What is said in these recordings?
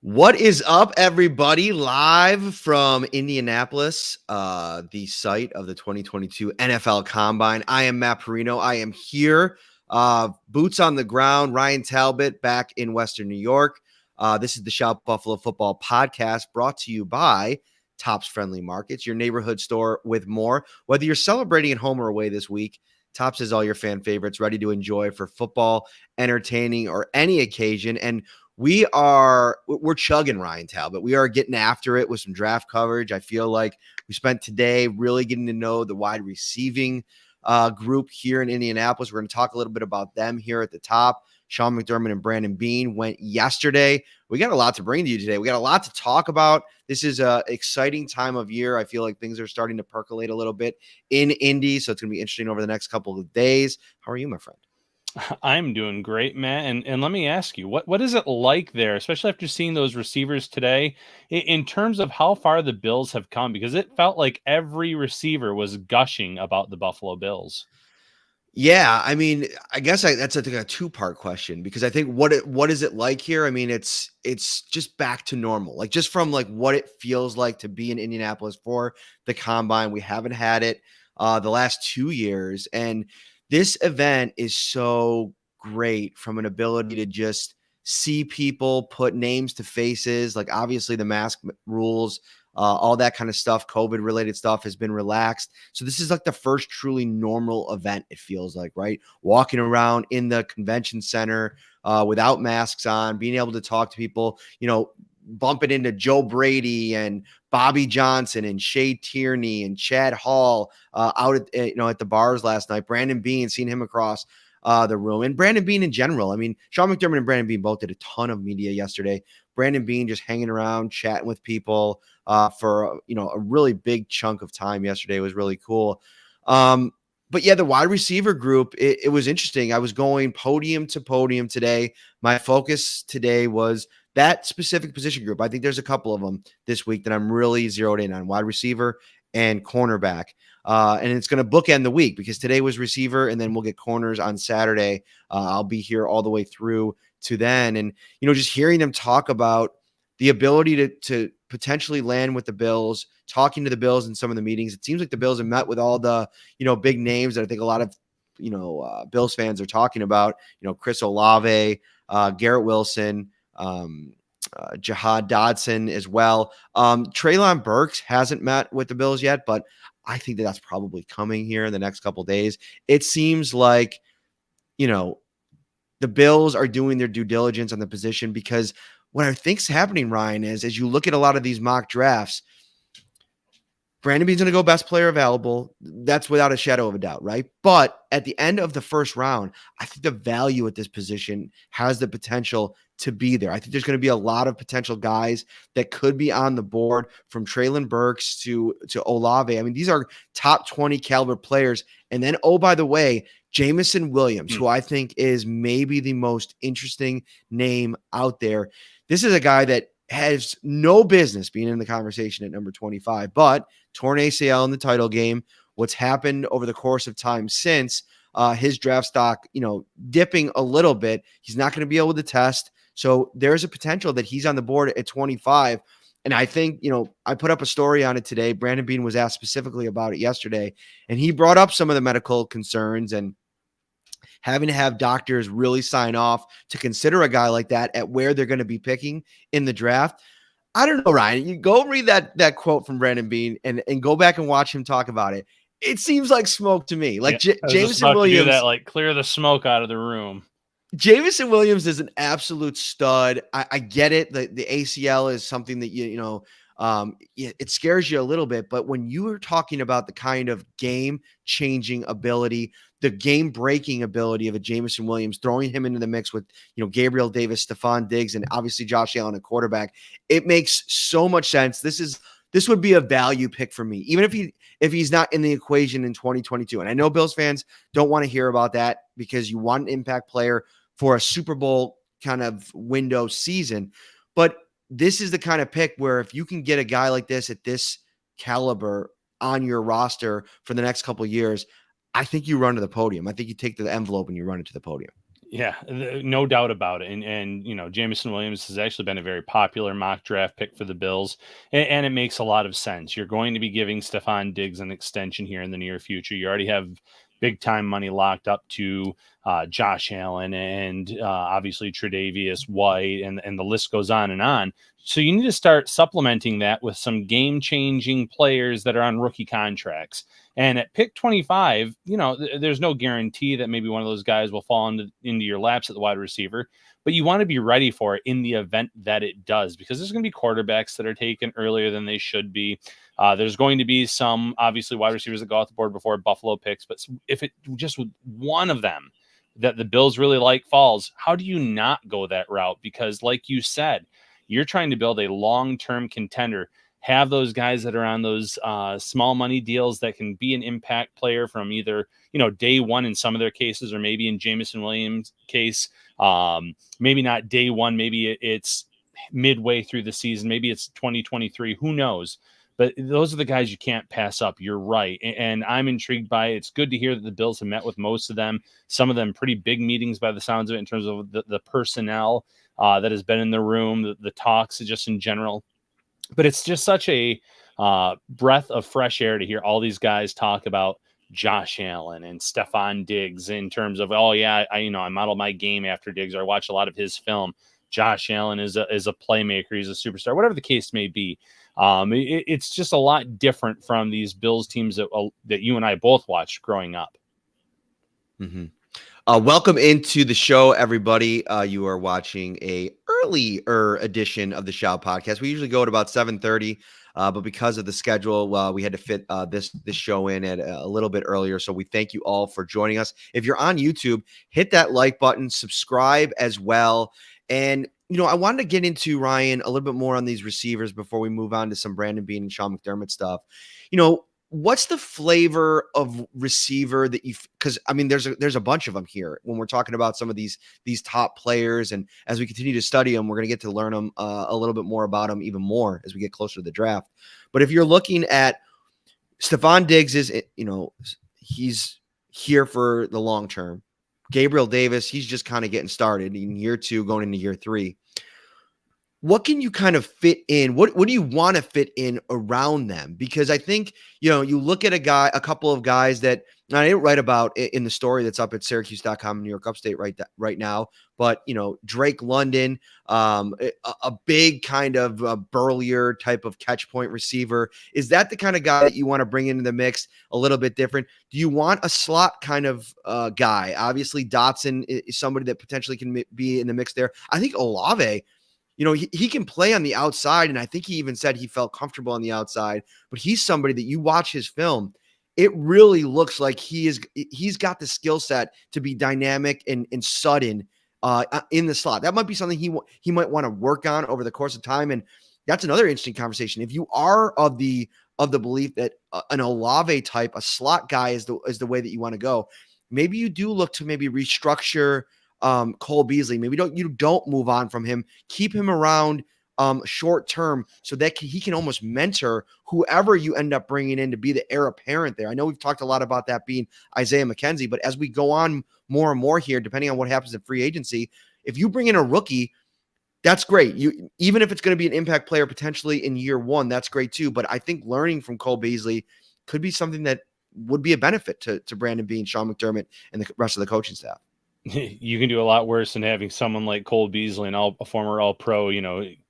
What is up, everybody? Live from Indianapolis, the site of the 2022 NFL Combine. I am Matt Parrino. I am here, boots on the ground. Ryan Talbot back in Western New York. This is the Shout Buffalo Football Podcast, brought to you by Tops Friendly Markets, your neighborhood store with more. Whether you're celebrating at home or away this week, Tops has all your fan favorites ready to enjoy for football, entertaining, or any occasion. And we're chugging, Ryan Talbot. We are getting after it with some draft coverage. I feel like we spent today really getting to know the wide receiving group here in Indianapolis. We're going to talk a little bit about them here at the top. Sean McDermott and Brandon Beane went yesterday. We got a lot to bring to you today. We got a lot to talk about. This is an exciting time of year. I feel like things are starting to percolate a little bit in Indy, so it's going to be interesting over the next couple of days. How are you, my friend? I'm doing great, Matt. And let me ask you, what is it like there, especially after seeing those receivers today, in terms of how far the Bills have come? Because it felt like every receiver was gushing about the Buffalo Bills. Yeah, I mean, I guess that's a two-part question, because I think what is it like here? I mean, it's just back to normal, like just from like what it feels like to be in Indianapolis for the Combine. We haven't had it the last 2 years, and this event is so great from an ability to just see people, put names to faces. Like obviously the mask rules, all that kind of stuff, COVID related stuff has been relaxed. So this is like the first truly normal event, it feels like, right? Walking around in the convention center without masks on, being able to talk to people, bumping into Joe Brady and Bobby Johnson and Shea Tierney and Chad Hall out at the bars last night. Brandon Beane, seeing him across the room, and Brandon Beane in general. I mean, Sean McDermott and Brandon Beane both did a ton of media yesterday. Brandon Beane just hanging around, chatting with people for a really big chunk of time yesterday. It was really cool. But yeah, the wide receiver group, it was interesting. I was going podium to podium today. My focus today was that specific position group. I think there's a couple of them this week that I'm really zeroed in on: wide receiver and cornerback. And it's going to bookend the week, because today was receiver, and then we'll get corners on Saturday. I'll be here all the way through to then. And, just hearing them talk about the ability to potentially land with the Bills, talking to the Bills in some of the meetings. It seems like the Bills have met with all the, big names that I think a lot of, Bills fans are talking about, Chris Olave, Garrett Wilson, Jahad Dodson as well. Treylon Burks hasn't met with the Bills yet, but I think that's probably coming here in the next couple of days. It seems like, the Bills are doing their due diligence on the position, because what I think's happening, Ryan, is as you look at a lot of these mock drafts, Brandon Beane's going to go best player available. That's without a shadow of a doubt, right? But at the end of the first round, I think the value at this position has the potential to be there. I think there's going to be a lot of potential guys that could be on the board, from Treylon Burks to Olave. I mean, these are top 20 caliber players. And then, oh, by the way, Jamison Williams, who I think is maybe the most interesting name out there. This is a guy that has no business being in the conversation at number 25, but torn ACL in the title game. What's happened over the course of time since, his draft stock, dipping a little bit. He's not going to be able to test. So there's a potential that he's on the board at 25. And I think, I put up a story on it today. Brandon Beane was asked specifically about it yesterday, and he brought up some of the medical concerns and having to have doctors really sign off to consider a guy like that at where they're going to be picking in the draft. I don't know, Ryan. You go read that quote from Brandon Beane and go back and watch him talk about it. It seems like smoke to me. Like Jamison Williams, that, like clear the smoke out of the room. Jamison Williams is an absolute stud. I get it. The ACL is something that it scares you a little bit, but when you are talking about the kind of game-changing ability, the game-breaking ability of a Jamison Williams, throwing him into the mix with, Gabriel Davis, Stephon Diggs, and obviously Josh Allen at quarterback, it makes so much sense. This would be a value pick for me, even if he's not in the equation in 2022. And I know Bills fans don't want to hear about that, because you want an impact player for a Super Bowl kind of window season, but this is the kind of pick where if you can get a guy like this at this caliber on your roster for the next couple of years, I think you run to the podium. I think you take the envelope and you run it to the podium. Yeah, no doubt about it. And Jamison Williams has actually been a very popular mock draft pick for the Bills, and it makes a lot of sense. You're going to be giving Stephon Diggs an extension here in the near future. You already have big time money locked up to Josh Allen and obviously Tre'Davious White, and the list goes on and on. So you need to start supplementing that with some game changing players that are on rookie contracts. And at pick 25, there's no guarantee that maybe one of those guys will fall into your laps at the wide receiver, but you want to be ready for it in the event that it does, because there's going to be quarterbacks that are taken earlier than they should be. There's going to be some, obviously, wide receivers that go off the board before Buffalo picks, but if it just one of them that the Bills really like falls, how do you not go that route? Because like you said, you're trying to build a long-term contender. Have those guys that are on those small money deals that can be an impact player from either, day one in some of their cases, or maybe in Jamison Williams' case, maybe not day one, maybe it's midway through the season, maybe it's 2023, who knows? But those are the guys you can't pass up. You're right. And I'm intrigued by it. It's good to hear that the Bills have met with most of them, some of them pretty big meetings by the sounds of it in terms of the personnel that has been in the room, the talks just in general. But it's just such a breath of fresh air to hear all these guys talk about Josh Allen and Stephon Diggs in terms of, oh yeah, I model my game after Diggs, or I watch a lot of his film. Josh Allen is a playmaker. He's a superstar, whatever the case may be. It's just a lot different from these Bills teams that you and I both watched growing up. Mm-hmm. Welcome into the show, everybody. You are watching a earlier edition of the Shout podcast. We usually go at about 7:30, but because of the schedule, we had to fit this show in at a little bit earlier. So we thank you all for joining us. If you're on YouTube, hit that like button, subscribe as well. And I wanted to get into, Ryan, a little bit more on these receivers before we move on to some Brandon Beane and Sean McDermott stuff. What's the flavor of receiver that because I mean, there's a bunch of them here when we're talking about some of these top players. And as we continue to study them, we're going to get to learn them a little bit more about them even more as we get closer to the draft. But if you're looking at Stephon Diggs he's here for the long term. Gabriel Davis, he's just kind of getting started in year 2, going into year 3. What can you kind of fit in? What do you want to fit in around them? Because I think, you look at a couple of guys that I didn't write about in the story that's up at Syracuse.com, New York Upstate right now. But, Drake London, a big kind of burlier type of catch point receiver. Is that the kind of guy that you want to bring into the mix a little bit different? Do you want a slot kind of guy? Obviously, Dotson is somebody that potentially can be in the mix there. I think Olave, he can play on the outside, and I think he even said he felt comfortable on the outside, but he's somebody that you watch his film, it really looks like he's got the skill set to be dynamic and sudden in the slot. That might be something he might want to work on over the course of time, and that's another interesting conversation. If you are of the belief that an Olave type, a slot guy is the way that you want to go, maybe you do look to maybe restructure Cole Beasley. Maybe you don't move on from him. Keep him around short term so that he can almost mentor whoever you end up bringing in to be the heir apparent there. I know we've talked a lot about that being Isaiah McKenzie, but as we go on more and more here, depending on what happens in free agency, if you bring in a rookie, that's great. Even if it's going to be an impact player potentially in year 1, that's great too. But I think learning from Cole Beasley could be something that would be a benefit to Brandon Beane, Sean McDermott, and the rest of the coaching staff. You can do a lot worse than having someone like Cole Beasley, a former All-Pro,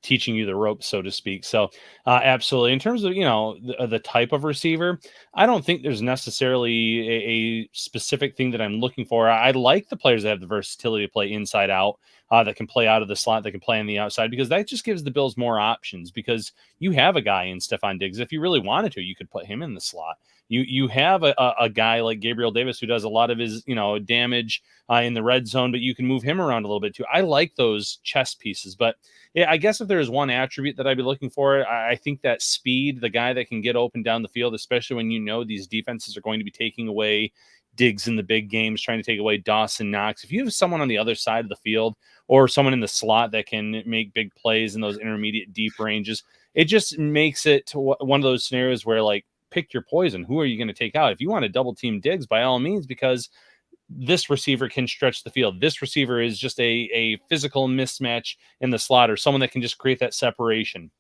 teaching you the ropes, so to speak. So absolutely. In terms of, the type of receiver, I don't think there's necessarily a specific thing that I'm looking for. I like the players that have the versatility to play inside out, that can play out of the slot, that can play on the outside, because that just gives the Bills more options, because you have a guy in Stephon Diggs. If you really wanted to, you could put him in the slot. You have a guy like Gabriel Davis who does a lot of his, damage in the red zone, but you can move him around a little bit too. I like those chess pieces, but yeah, I guess if there is one attribute that I'd be looking for, I think that speed, the guy that can get open down the field, especially when these defenses are going to be taking away Diggs in the big games, trying to take away Dawson Knox. If you have someone on the other side of the field or someone in the slot that can make big plays in those intermediate deep ranges, it just makes it to one of those scenarios where, like, pick your poison. Who are you going to take out? If you want to double team Diggs, by all means, because this receiver can stretch the field. This receiver is just a physical mismatch in the slot, or someone that can just create that separation.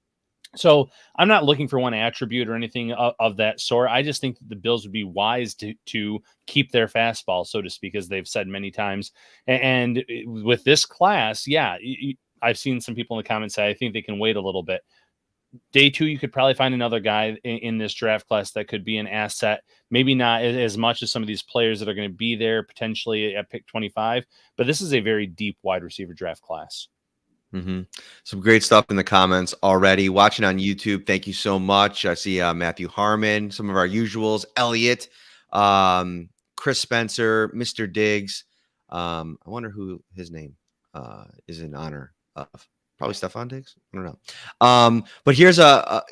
So I'm not looking for one attribute or anything of that sort. I just think that the Bills would be wise to keep their fastball, so to speak, as they've said many times. And with this class, yeah, I've seen some people in the comments say, I think they can wait a little bit. Day 2, you could probably find another guy in this draft class that could be an asset. Maybe not as much as some of these players that are going to be there potentially at pick 25, but this is a very deep wide receiver draft class. Mm-hmm. Some great stuff in the comments already. Watching on YouTube, thank you so much. I see Matthew Harmon, some of our usuals, Elliot, Chris Spencer, Mr. Diggs. I wonder who his name is in honor of. Probably Stephon Diggs. I don't know. But here's a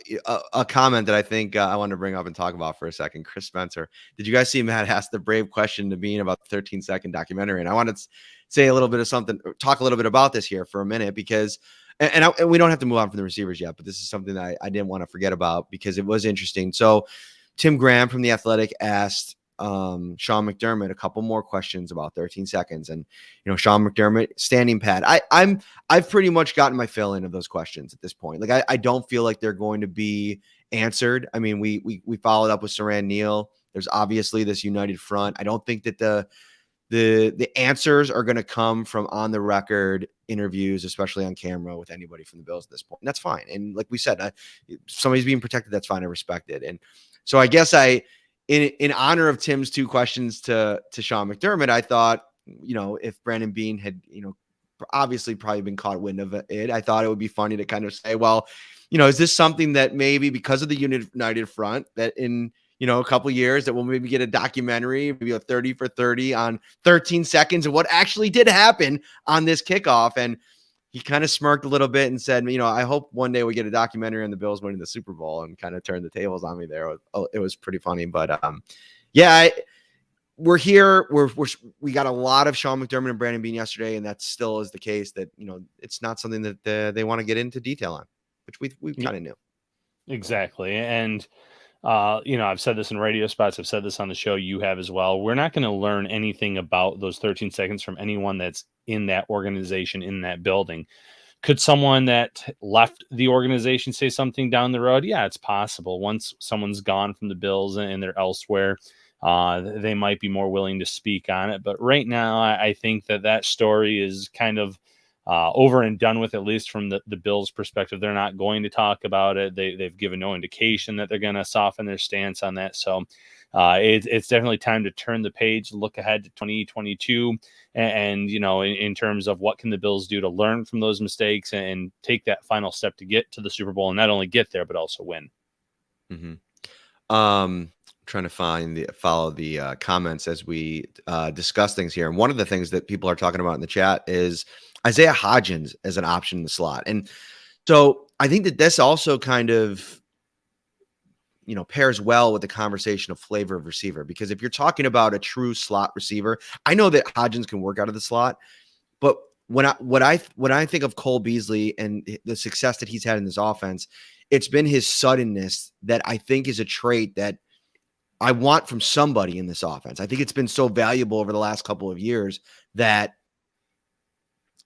comment that I think I want to bring up and talk about for a second. Chris Spencer, did you guys see Matt ask the brave question to Beane about the 13-second documentary? And I wanted to say a little bit of something, talk a little bit about this here for a minute, because, and we don't have to move on from the receivers yet, but this is something that I didn't want to forget about because it was interesting. So Tim Graham from The Athletic asked Sean McDermott a couple more questions about 13 seconds, and Sean McDermott standing pat. I've pretty much gotten my fill in of those questions at this point. Like I don't feel like they're going to be answered. I mean, we followed up with Saran Neal. There's obviously this united front. I don't think that the answers are going to come from on the record interviews, especially on camera, with anybody from the Bills at this point. And that's fine. And like we said, somebody's being protected. That's fine. I respect it. And so I guess in honor of Tim's 2 questions to Sean McDermott, I thought, if Brandon Beane had, obviously probably been caught wind of it, I thought it would be funny to kind of say, well, is this something that maybe because of the united front that in, a couple of years that we'll maybe get a documentary, maybe a 30 for 30 on 13 seconds of what actually did happen on this kickoff. And he kind of smirked a little bit and said, I hope one day we get a documentary on the Bills winning the Super Bowl, and kind of turned the tables on me there. It was pretty funny, but we're here. We got a lot of Sean McDermott and Brandon Beane yesterday, and that still is the case. That it's not something that they want to get into detail on, which we kind of knew. Exactly, and I've said this in radio spots. I've said this on the show. You have as well. We're not going to learn anything about those 13 seconds from anyone that's in that organization, in that building. Could someone that left the organization say something down the road? Yeah, it's possible. Once someone's gone from the Bills and they're elsewhere, they might be more willing to speak on it. But right now, I think that story is kind of over and done with, at least from the Bills' perspective. They're not going to talk about it. They've given no indication that they're going to soften their stance on that. So it's definitely time to turn the page, look ahead to 2022, and in terms of what can the Bills do to learn from those mistakes and take that final step to get to the Super Bowl, and not only get there but also win. Mm-hmm. Trying to follow the comments as we discuss things here. And one of the things that people are talking about in the chat is Isaiah Hodgins as an option in the slot. And so I think that this also kind of, pairs well with the conversation of flavor of receiver, because if you're talking about a true slot receiver, I know that Hodgins can work out of the slot, but when I think of Cole Beasley and the success that he's had in this offense, it's been his suddenness that I think is a trait that I want from somebody in this offense. I think it's been so valuable over the last couple of years that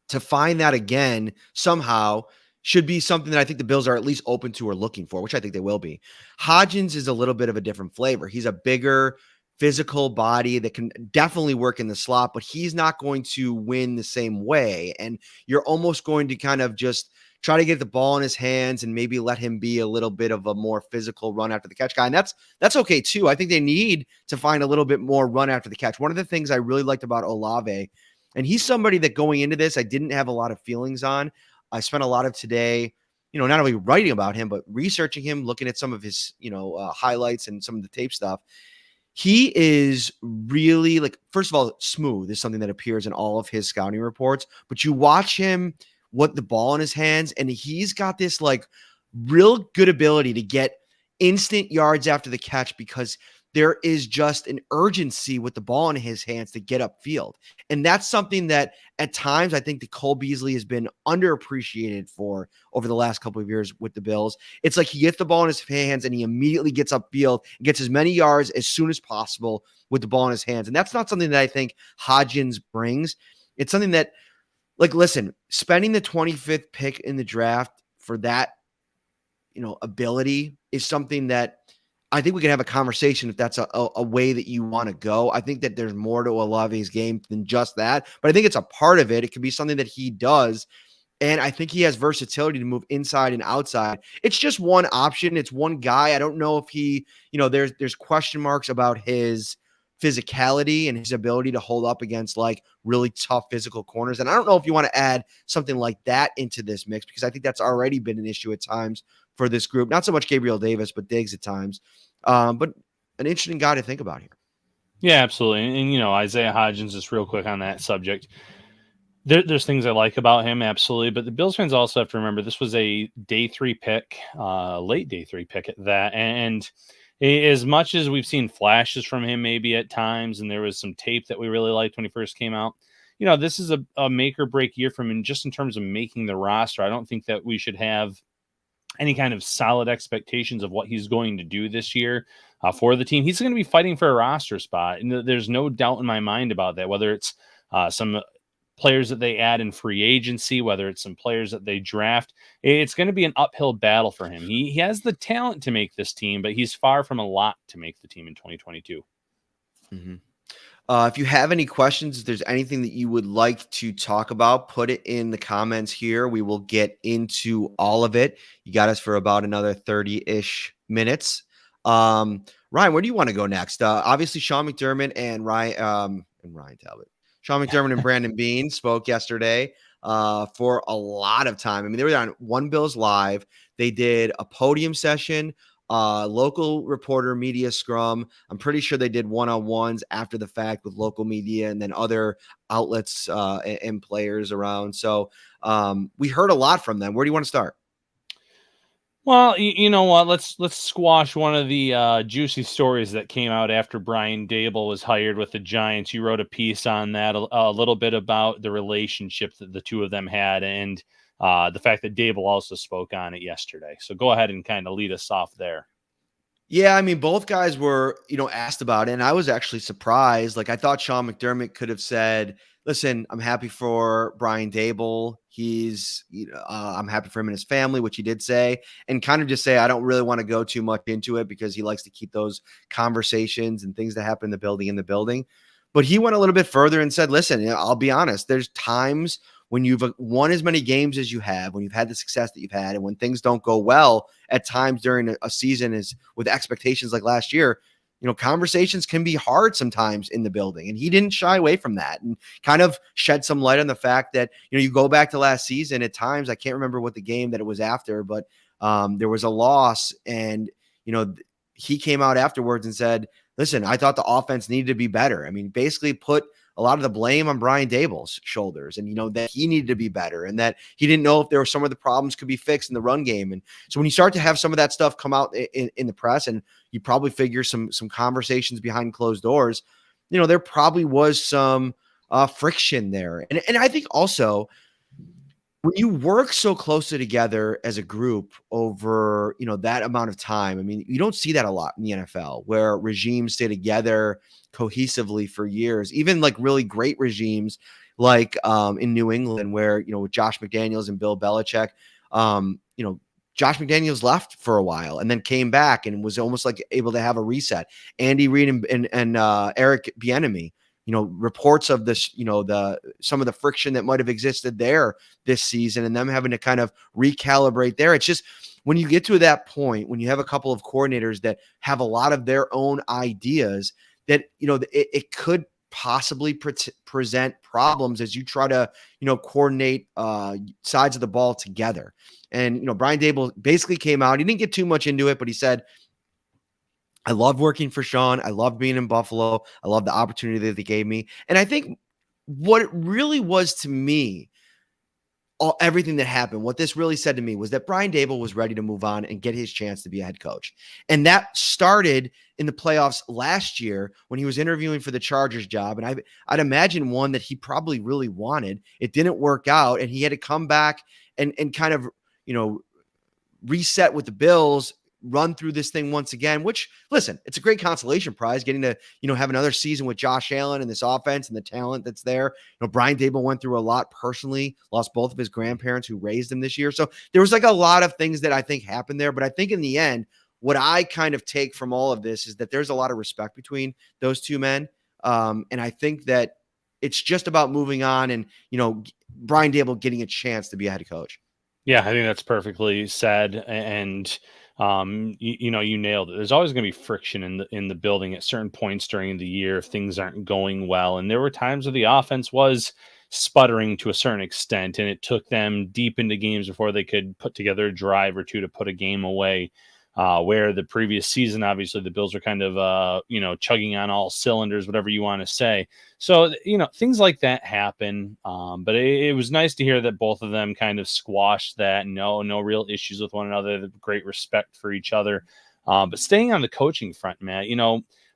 to find that again somehow should be something that I think the Bills are at least open to or looking for, which I think they will be. Hodgins is a little bit of a different flavor. He's a bigger physical body that can definitely work in the slot, but he's not going to win the same way. And you're almost going to kind of just try to get the ball in his hands and maybe let him be a little bit of a more physical run after the catch guy. And that's okay too. I think they need to find a little bit more run after the catch. One of the things I really liked about Olave, and he's somebody that going into this, I didn't have a lot of feelings on. I spent a lot of today, not only writing about him, but researching him, looking at some of his, highlights and some of the tape stuff. He is really, like, first of all, smooth is something that appears in all of his scouting reports, but you watch him with the ball in his hands, and he's got this like real good ability to get instant yards after the catch because there is just an urgency with the ball in his hands to get upfield. And that's something that at times I think that Cole Beasley has been underappreciated for over the last couple of years with the Bills. It's like he gets the ball in his hands and he immediately gets upfield and gets as many yards as soon as possible with the ball in his hands. And that's not something that I think Hodgins brings. It's something that, like, listen, spending the 25th pick in the draft for that, ability is something that I think we can have a conversation if that's a way that you want to go. I think that there's more to Olave's game than just that, but I think it's a part of it. It could be something that he does. And I think he has versatility to move inside and outside. It's just one option. It's one guy. I don't know if he, there's question marks about his physicality and his ability to hold up against like really tough physical corners. And I don't know if you want to add something like that into this mix, because I think that's already been an issue at times for this group. Not so much Gabriel Davis, but Diggs at times. But an interesting guy to think about here. Yeah, absolutely. And Isaiah Hodgins, just real quick on that subject. There's things I like about him, absolutely. But the Bills fans also have to remember this was a day 3 pick, late day 3 pick at that. And as much as we've seen flashes from him maybe at times, and there was some tape that we really liked when he first came out, this is a make or break year for him. And just in terms of making the roster, I don't think that we should have any kind of solid expectations of what he's going to do this year for the team. He's going to be fighting for a roster spot. And there's no doubt in my mind about that, whether it's some players that they add in free agency, whether it's some players that they draft. It's going to be an uphill battle for him. He has the talent to make this team, but he's far from a lot to make the team in 2022. Mm-hmm. If you have any questions, if there's anything that you would like to talk about, put it in the comments here. We will get into all of it. You got us for about another 30-ish minutes. Ryan, where do you want to go next? Obviously, Sean McDermott and Ryan Talbot. Sean McDermott and Brandon Beane spoke yesterday for a lot of time. I mean, they were on One Bills Live. They did a podium session, local reporter media scrum. I'm pretty sure they did one-on-ones after the fact with local media and then other outlets and players around. So we heard a lot from them. Where do you want to start? Well, you know what? Let's squash one of the juicy stories that came out after Brian Daboll was hired with the Giants. You wrote a piece on that, a little bit about the relationship that the two of them had, and the fact that Daboll also spoke on it yesterday. So go ahead and kind of lead us off there. Yeah, I mean, both guys were, asked about it, and I was actually surprised. Like, I thought Sean McDermott could have said, listen, I'm happy for Brian Daboll. I'm happy for him and his family, which he did say, and kind of just say, I don't really want to go too much into it because he likes to keep those conversations and things that happen in the building. But he went a little bit further and said, listen, I'll be honest, there's times when you've won as many games as you have, when you've had the success that you've had, and when things don't go well at times during a season is with expectations like last year, conversations can be hard sometimes in the building. And he didn't shy away from that and kind of shed some light on the fact that, you go back to last season at times, I can't remember what the game that it was after, but there was a loss and, he came out afterwards and said, listen, I thought the offense needed to be better. I mean, basically put a lot of the blame on Brian Daboll's shoulders and, that he needed to be better and that he didn't know if there were some of the problems could be fixed in the run game. And so when you start to have some of that stuff come out in the press and you probably figure some conversations behind closed doors, there probably was some friction there. And I think also when you work so closely together as a group over, that amount of time, I mean, you don't see that a lot in the NFL where regimes stay together cohesively for years, even like really great regimes like in New England where, with Josh McDaniels and Bill Belichick, Josh McDaniels left for a while and then came back and was almost like able to have a reset. Andy Reid and Eric Bieniemy, reports of this, some of the friction that might have existed there this season and them having to kind of recalibrate there. It's just when you get to that point, when you have a couple of coordinators that have a lot of their own ideas that, it could possibly present problems as you try to, coordinate sides of the ball together. And, Brian Daboll basically came out, he didn't get too much into it, but he said, I love working for Sean. I love being in Buffalo. I love the opportunity that they gave me. And I think what it really was to me, everything that happened, what this really said to me was that Brian Daboll was ready to move on and get his chance to be a head coach. And that started in the playoffs last year when he was interviewing for the Chargers job. And I'd imagine one that he probably really wanted. It didn't work out, and he had to come back and kind of, reset with the Bills, run through this thing once again, which, listen, it's a great consolation prize getting to, have another season with Josh Allen and this offense and the talent that's there. Brian Daboll went through a lot personally, lost both of his grandparents who raised him this year. So there was like a lot of things that I think happened there. But I think in the end, what I kind of take from all of this is that there's a lot of respect between those two men. And I think that it's just about moving on and, Brian Daboll getting a chance to be a head coach. Yeah, I think that's perfectly said. And you nailed it. There's always going to be friction in the building at certain points during the year if things aren't going well. And there were times where the offense was sputtering to a certain extent, and it took them deep into games before they could put together a drive or two to put a game away. Where the previous season, obviously, the Bills were kind of, chugging on all cylinders, whatever you want to say. So, things like that happen. But it was nice to hear that both of them kind of squashed that. No real issues with one another. Great respect for each other. But staying on the coaching front, Matt,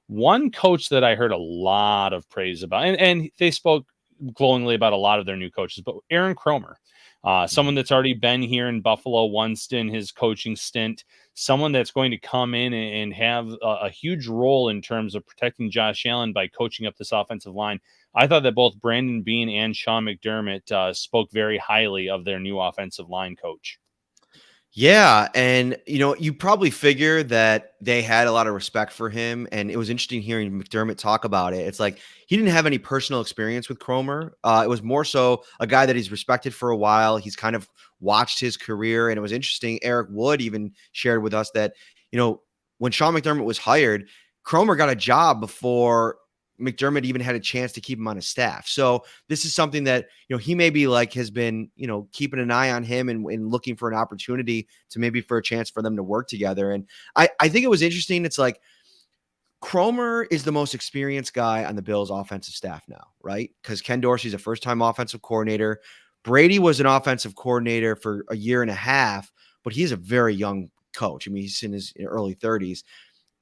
one coach that I heard a lot of praise about, and they spoke glowingly about a lot of their new coaches, but Aaron Kromer. Someone that's already been here in Buffalo once in his coaching stint, someone that's going to come in and have a huge role in terms of protecting Josh Allen by coaching up this offensive line. I thought that both Brandon Beane and Sean McDermott spoke very highly of their new offensive line coach. Yeah. And, you probably figure that they had a lot of respect for him. And it was interesting hearing McDermott talk about it. It's like he didn't have any personal experience with Kromer. It was more so a guy that he's respected for a while. He's kind of watched his career. And it was interesting. Eric Wood even shared with us that, when Sean McDermott was hired, Kromer got a job before McDermott even had a chance to keep him on his staff. So this is something that, he maybe has been, keeping an eye on him and looking for an opportunity to maybe for a chance for them to work together. And I think it was interesting. It's like Kromer is the most experienced guy on the Bills offensive staff now, right? Because Ken Dorsey's a first-time offensive coordinator. Brady was an offensive coordinator for a year and a half, but he's a very young coach. I mean, he's in his early 30s.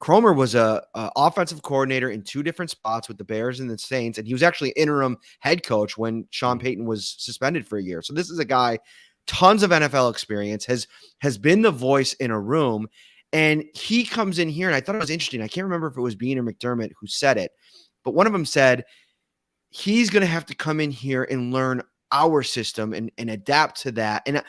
Kromer was a offensive coordinator in two different spots with the Bears and the Saints, and he was actually interim head coach when Sean Payton was suspended for a year. So this is a guy, tons of NFL experience, has been the voice in a room, and he comes in here, and I thought it was interesting. I can't remember if it was Beane or McDermott who said it, but one of them said he's going to have to come in here and learn our system and adapt to that. And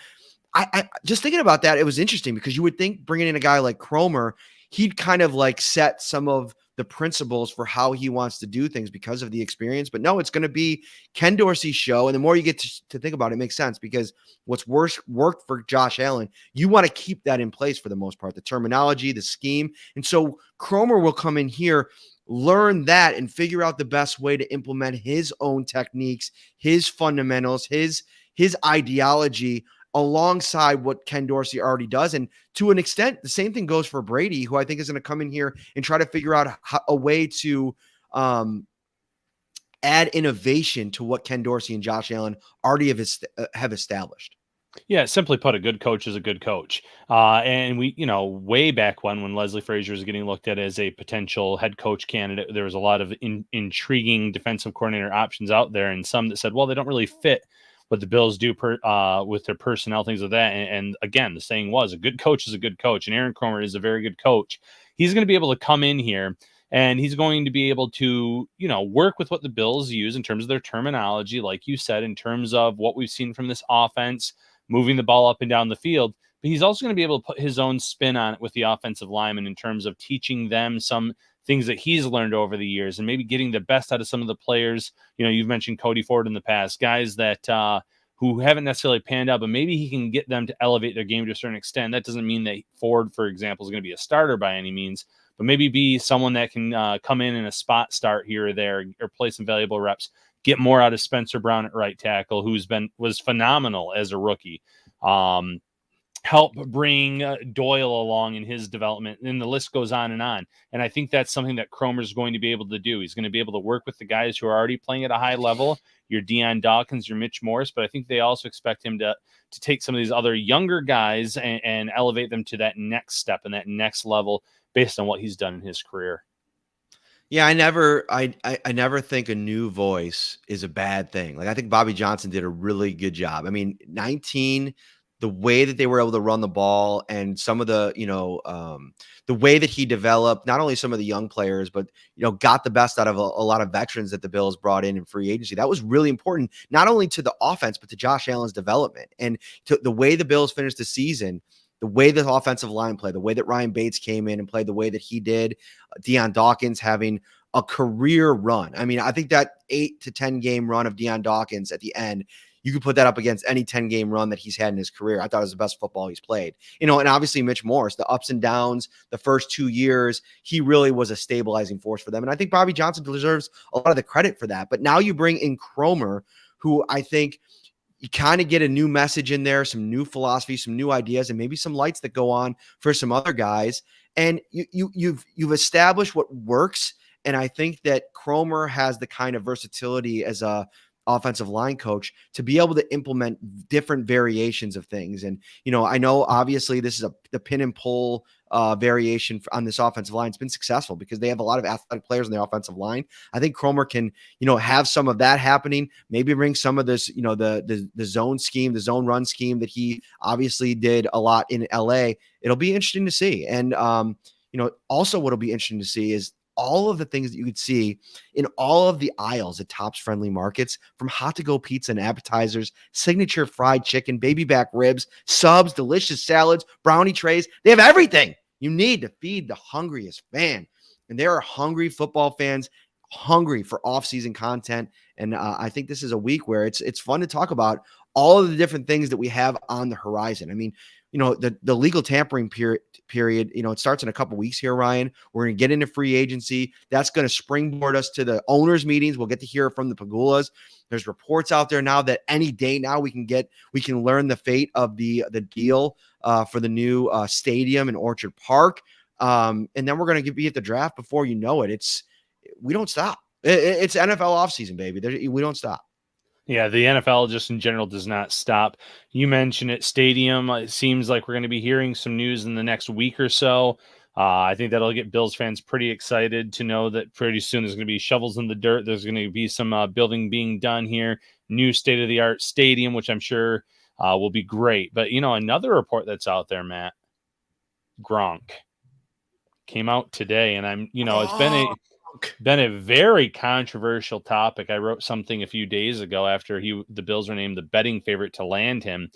I just thinking about that, it was interesting because you would think bringing in a guy like Kromer, he'd kind of set some of the principles for how he wants to do things because of the experience. But no, it's going to be Ken Dorsey's show. And the more you get to think about it, it makes sense because what's worked for Josh Allen, you want to keep that in place for the most part, the terminology, the scheme. And so Kromer will come in here, learn that, and figure out the best way to implement his own techniques, his fundamentals, his ideology alongside what Ken Dorsey already does. And to an extent, the same thing goes for Brady, who I think is going to come in here and try to figure out a way to add innovation to what Ken Dorsey and Josh Allen already have established. Yeah, simply put, a good coach is a good coach. And we, way back when Leslie Frazier was getting looked at as a potential head coach candidate, there was a lot of intriguing defensive coordinator options out there, and some that said, well, they don't really fit what the Bills do with their personnel, things like that. And again, the saying was, a good coach is a good coach. And Aaron Kromer is a very good coach. He's going to be able to come in here and he's going to be able to, work with what the Bills use in terms of their terminology, like you said, in terms of what we've seen from this offense, moving the ball up and down the field. But he's also going to be able to put his own spin on it with the offensive linemen in terms of teaching them some things that he's learned over the years and maybe getting the best out of some of the players. You've mentioned Cody Ford in the past, guys that who haven't necessarily panned out, but maybe he can get them to elevate their game to a certain extent. That doesn't mean that Ford, for example, is going to be a starter by any means, but maybe be someone that can come in a spot start here or there or play some valuable reps, get more out of Spencer Brown at right tackle, was phenomenal as a rookie. help bring Doyle along in his development, and the list goes on and on. And I think that's something that Cromer's going to be able to do. He's going to be able to work with the guys who are already playing at a high level, your Deion Dawkins, your Mitch Morse, but I think they also expect him to take some of these other younger guys and elevate them to that next step and that next level based on what he's done in his career. Yeah, I never think a new voice is a bad thing. Like, I think Bobby Johnson did a really good job. I mean, 19, the way that they were able to run the ball and some of the, the way that he developed not only some of the young players, but, got the best out of a lot of veterans that the Bills brought in free agency. That was really important, not only to the offense, but to Josh Allen's development and to the way the Bills finished the season. The way the offensive line played, the way that Ryan Bates came in and played the way that he did, Deion Dawkins having a career run. I mean, I think that 8 to 10 game run of Deion Dawkins at the end, you could put that up against any 10 game run that he's had in his career. I thought it was the best football he's played. And obviously Mitch Morse, the ups and downs, the first 2 years, he really was a stabilizing force for them. And I think Bobby Johnson deserves a lot of the credit for that. But now you bring in Cromer, who I think you kind of get a new message in there, some new philosophy, some new ideas, and maybe some lights that go on for some other guys. And you've established what works. And I think that Cromer has the kind of versatility as a offensive line coach to be able to implement different variations of things. And, I know obviously this is the pin and pull variation on this offensive line. It's been successful because they have a lot of athletic players on the offensive line. I think Cromer can, have some of that happening, maybe bring some of this, the zone scheme, the zone run scheme that he obviously did a lot in LA. It'll be interesting to see. And, also what'll be interesting to see is all of the things that you could see in all of the aisles at Tops Friendly Markets, from hot to go pizza and appetizers, signature fried chicken, baby back ribs, subs, delicious salads, brownie trays. They have everything you need to feed the hungriest fan. And there are hungry football fans, hungry for off-season content. And I think this is a week where it's fun to talk about all of the different things that we have on the horizon. I mean, the legal tampering period, it starts in a couple weeks here, Ryan. We're going to get into free agency. That's going to springboard us to the owners' meetings. We'll get to hear from the Pagulas. There's reports out there now that any day now we can learn the fate of the deal for the new stadium in Orchard Park. And then we're going to be at the draft before you know it. We don't stop. It's NFL offseason, baby. We don't stop. Yeah, the NFL just in general does not stop. You mentioned it, stadium. It seems like we're going to be hearing some news in the next week or so. I think that'll get Bills fans pretty excited to know that pretty soon there's going to be shovels in the dirt. There's going to be some building being done here. New state-of-the-art stadium, which I'm sure will be great. But, another report that's out there, Matt, Gronk came out today, and it's been a very controversial topic. I wrote something a few days ago after the Bills were named the betting favorite to land him.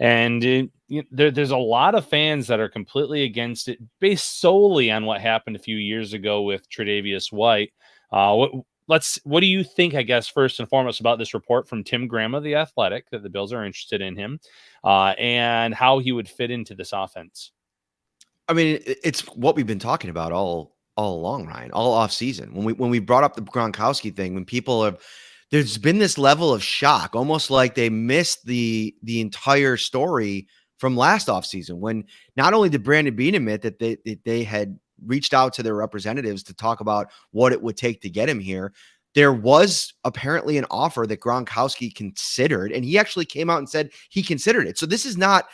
And there's a lot of fans that are completely against it based solely on what happened a few years ago with Tre'Davious White. What do you think, I guess, first and foremost about this report from Tim Graham of The Athletic, that the Bills are interested in him and how he would fit into this offense? I mean, it's what we've been talking about all along, Ryan, all off season. When we brought up the Gronkowski thing, there's been this level of shock, almost like they missed the entire story from last off season, when not only did Brandon Beane admit that they had reached out to their representatives to talk about what it would take to get him here. There was apparently an offer that Gronkowski considered, and he actually came out and said he considered it. So this is not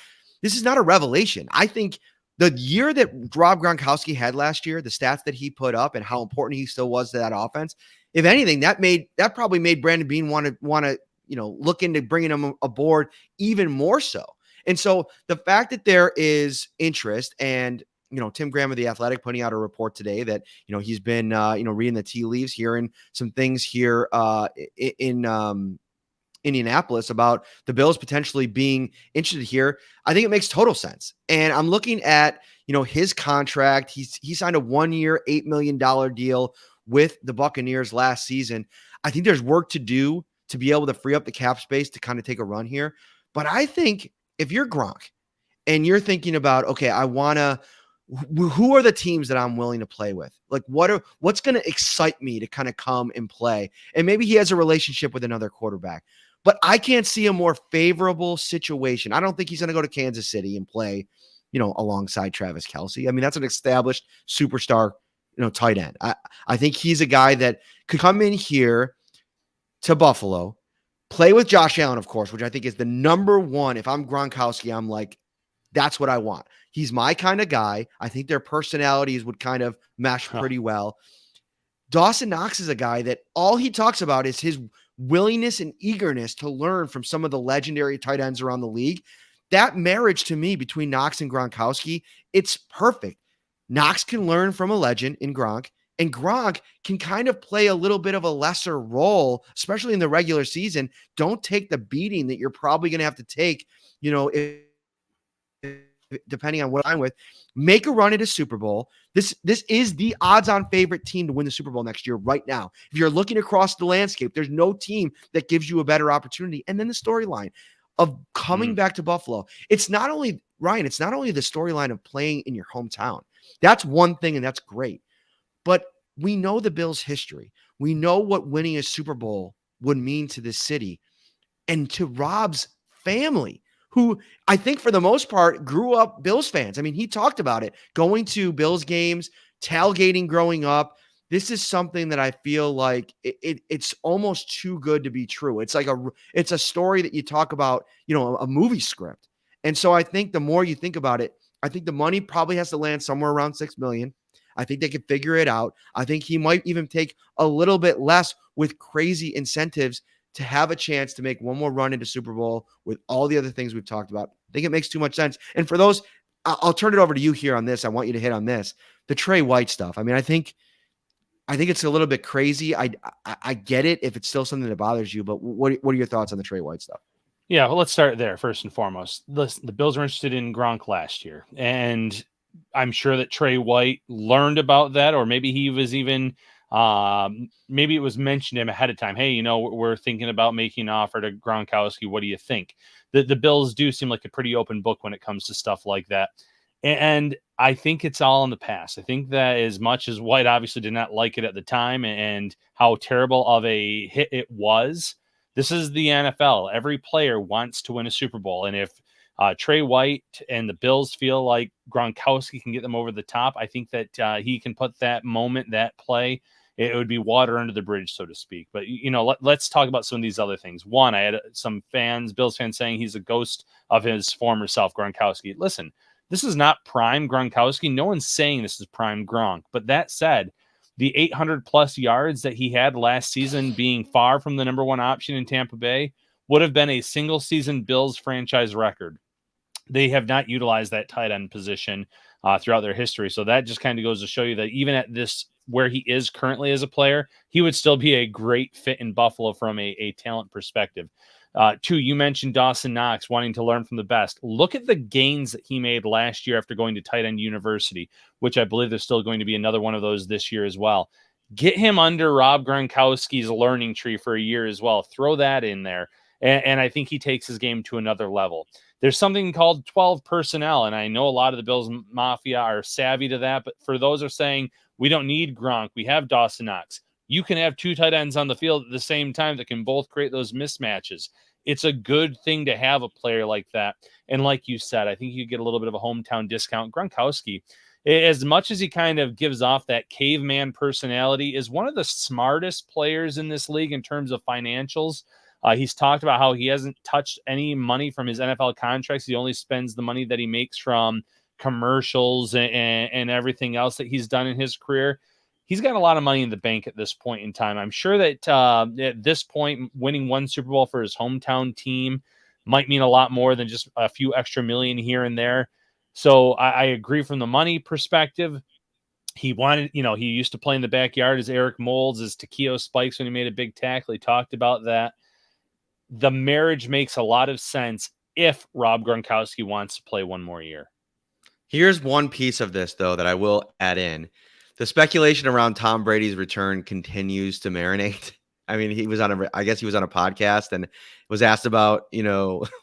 a revelation. I think the year that Rob Gronkowski had last year, the stats that he put up and how important he still was to that offense, if anything, that probably made Brandon Beane want to look into bringing him aboard even more so. And so the fact that there is interest, and Tim Graham of The Athletic putting out a report today that he's been reading the tea leaves, hearing some things here in Indianapolis about the Bills potentially being interested here. I think it makes total sense. And I'm looking at, his contract. He signed a 1-year, $8 million deal with the Buccaneers last season. I think there's work to do to be able to free up the cap space to kind of take a run here. But I think if you're Gronk and you're thinking about, okay, who are the teams that I'm willing to play with? Like, what's going to excite me to kind of come and play? And maybe he has a relationship with another quarterback. But I can't see a more favorable situation. I don't think he's going to go to Kansas City and play, alongside Travis Kelce. I mean, that's an established superstar, tight end. I think he's a guy that could come in here to Buffalo, play with Josh Allen, of course, which I think is the number one. If I'm Gronkowski, I'm like, that's what I want. He's my kind of guy. I think their personalities would kind of mesh pretty well. Dawson Knox is a guy that all he talks about is his willingness and eagerness to learn from some of the legendary tight ends around the league. That marriage to me between Knox and Gronkowski, it's perfect. Knox can learn from a legend in Gronk, and Gronk can kind of play a little bit of a lesser role, especially in the regular season. Don't take the beating that you're probably going to have to take, depending on what I'm with. Make a run at a Super Bowl. This is the odds-on favorite team to win the Super Bowl next year right now. If you're looking across the landscape, there's no team that gives you a better opportunity. And then the storyline of coming back to Buffalo. It's not only, Ryan, it's not only the storyline of playing in your hometown. That's one thing, and that's great. But we know the Bills' history. We know what winning a Super Bowl would mean to this city and to Rob's family, who I think for the most part grew up Bills fans. I mean, he talked about it, going to Bills games, tailgating growing up. This is something that I feel like it's almost too good to be true. It's like it's a story that you talk about, a movie script. And so I think the more you think about it, I think the money probably has to land somewhere around $6 million. I think they can figure it out. I think he might even take a little bit less with crazy incentives to have a chance to make one more run into Super Bowl with all the other things we've talked about. I think it makes too much sense. And for those, I'll turn it over to you here on this. I want you to hit on this, the Trey White stuff. I mean, I think it's a little bit crazy. I get it if it's still something that bothers you, but what are your thoughts on the Trey White stuff? Yeah, well, let's start there first and foremost. Listen, the Bills were interested in Gronk last year, and I'm sure that Trey White learned about that, or maybe he was even maybe it was mentioned to him ahead of time. Hey, we're thinking about making an offer to Gronkowski. What do you think? The Bills do seem like a pretty open book when it comes to stuff like that. And I think it's all in the past. I think that as much as White obviously did not like it at the time and how terrible of a hit it was, this is the NFL. Every player wants to win a Super Bowl. And if Trey White and the Bills feel like Gronkowski can get them over the top, I think that he can put that moment, that play, it would be water under the bridge, so to speak. But, let's talk about some of these other things. One, I had some Bills fans saying he's a ghost of his former self, Gronkowski. Listen, this is not prime Gronkowski. No one's saying this is prime Gronk. But that said, the 800-plus yards that he had last season, being far from the number one option in Tampa Bay, would have been a single-season Bills franchise record. They have not utilized that tight end position throughout their history. So that just kind of goes to show you that even at this, where he is currently as a player, he would still be a great fit in Buffalo from a talent perspective. Two, you mentioned Dawson Knox wanting to learn from the best. Look at the gains that he made last year after going to tight end university, which I believe there's still going to be another one of those this year as well. Get him under Rob Gronkowski's learning tree for a year as well. Throw that in there. And I think he takes his game to another level. There's something called 12 personnel, and I know a lot of the Bills Mafia are savvy to that, but for those who are saying, we don't need Gronk, we have Dawson Knox. You can have two tight ends on the field at the same time that can both create those mismatches. It's a good thing to have a player like that. And like you said, I think you get a little bit of a hometown discount. Gronkowski, as much as he kind of gives off that caveman personality, is one of the smartest players in this league in terms of financials. He's talked about how he hasn't touched any money from his NFL contracts. He only spends the money that he makes from commercials and everything else that he's done in his career. He's got a lot of money in the bank at this point in time. I'm sure that at this point, winning one Super Bowl for his hometown team might mean a lot more than just a few extra million here and there. So I agree from the money perspective. He wanted, he used to play in the backyard as Eric Moulds, as Takeo Spikes when he made a big tackle. He talked about that. The marriage makes a lot of sense if Rob Gronkowski wants to play one more year. Here's one piece of this, though, that I will add in. The speculation around Tom Brady's return continues to marinate. I mean, he was on a podcast and was asked about,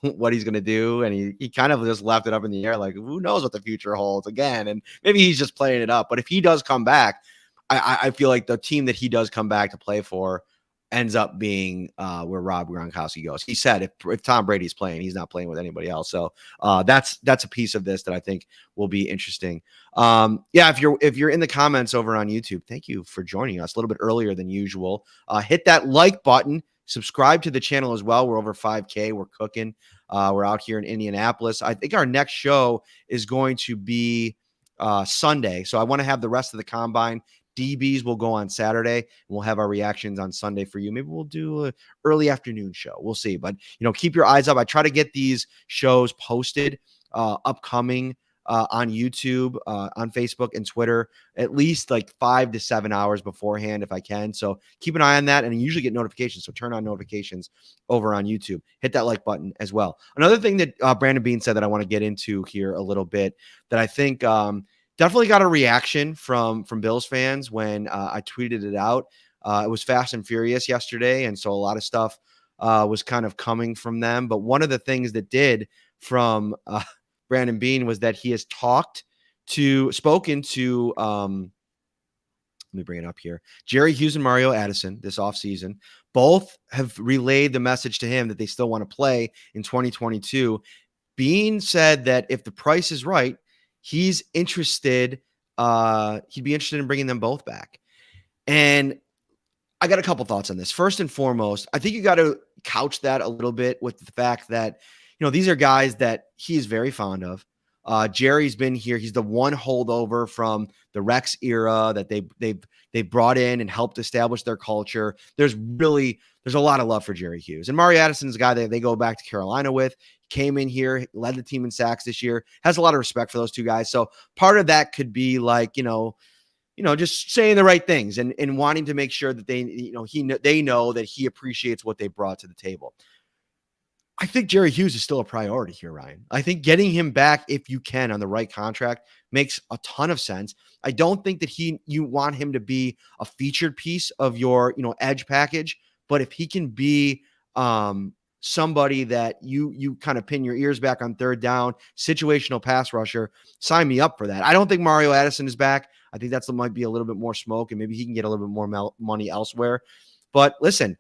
what he's going to do. And he kind of just left it up in the air. Like, who knows what the future holds again. And maybe he's just playing it up. But if he does come back, I feel like the team that he does come back to play for, ends up being where Rob Gronkowski goes. He said if Tom Brady's playing, he's not playing with anybody else. So that's a piece of this that I think will be interesting. Yeah, if you're in the comments over on YouTube, thank you for joining us a little bit earlier than usual. Hit that like button, subscribe to the channel as well. We're over 5K. We're cooking. We're out here in Indianapolis. I think our next show is going to be Sunday. So I want to have the rest of the combine. DBs will go on Saturday, and we'll have our reactions on Sunday for you. Maybe we'll do an early afternoon show. We'll see. But, keep your eyes up. I try to get these shows posted upcoming on YouTube, on Facebook and Twitter, at least like 5 to 7 hours beforehand if I can. So keep an eye on that, and you usually get notifications. So turn on notifications over on YouTube. Hit that like button as well. Another thing that Brandon Beane said that I want to get into here a little bit that I think definitely got a reaction from Bills fans when I tweeted it out. It was fast and furious yesterday, and so a lot of stuff was kind of coming from them. But one of the things that did from Brandon Beane was that he has spoken to let me bring it up here, Jerry Hughes and Mario Addison this offseason. Both have relayed the message to him that they still want to play in 2022. Beane said that if the price is right, he's interested. He'd be interested in bringing them both back. And I got a couple thoughts on this. First and foremost, I think you got to couch that a little bit with the fact that, these are guys that he is very fond of. Jerry's been here. He's the one holdover from the Rex era that they brought in and helped establish their culture. There's a lot of love for Jerry Hughes. And Mario Addison's a guy that they go back to Carolina with. Came in here, led the team in sacks this year, has a lot of respect for those two guys. So part of that could be like, just saying the right things and wanting to make sure that they know that he appreciates what they brought to the table. I think Jerry Hughes is still a priority here, Ryan. I think getting him back, if you can, on the right contract makes a ton of sense. I don't think that you want him to be a featured piece of your, edge package, but if he can be somebody that you kind of pin your ears back on third down, situational pass rusher, sign me up for that. I don't think Mario Addison is back. I think that might be a little bit more smoke, and maybe he can get a little bit more money elsewhere. But listen,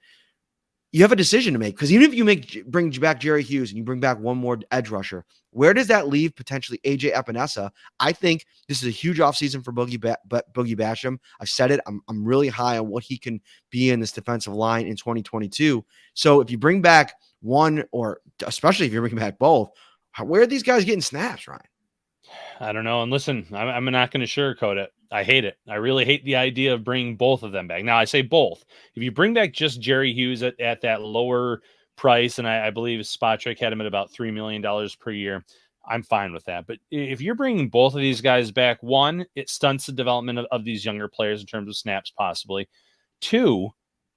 you have a decision to make, because even if you bring back Jerry Hughes and you bring back one more edge rusher, where does that leave potentially AJ Epinesa? I think this is a huge offseason for Boogie Basham. I said it. I'm really high on what he can be in this defensive line in 2022. So if you bring back one, or especially if you're bringing back both, where are these guys getting snaps, Ryan? I don't know. And listen, I'm not going to sugarcoat it. I hate it. I really hate the idea of bringing both of them back. Now, I say both. If you bring back just Jerry Hughes at that lower price, and I believe Spotrick had him at about $3 million per year, I'm fine with that. But if you're bringing both of these guys back, one, it stunts the development of these younger players in terms of snaps, possibly. Two,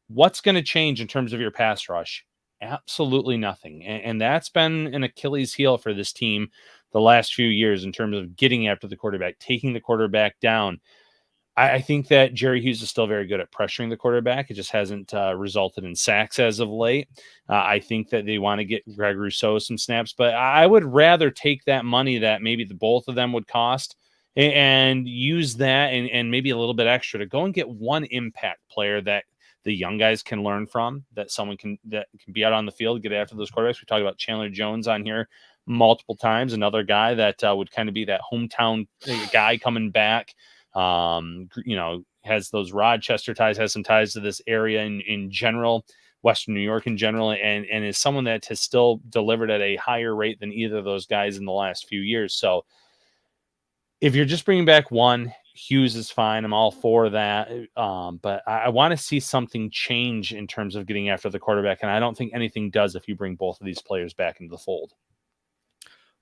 what's going to change in terms of your pass rush? Absolutely nothing. And that's been an Achilles heel for this team the last few years in terms of getting after the quarterback, taking the quarterback down. I think that Jerry Hughes is still very good at pressuring the quarterback. It just hasn't resulted in sacks as of late. I think that they want to get Greg Rousseau some snaps, but I would rather take that money that maybe the both of them would cost and use that and maybe a little bit extra to go and get one impact player that the young guys can learn from, that can be out on the field, get after those quarterbacks. We talked about Chandler Jones on here multiple times, another guy that would kind of be that hometown guy coming back, has those Rochester ties, has some ties to this area in general, Western New York in general, and is someone that has still delivered at a higher rate than either of those guys in the last few years. So if you're just bringing back one, Hughes is fine. I'm all for that. But I want to see something change in terms of getting after the quarterback. And I don't think anything does if you bring both of these players back into the fold.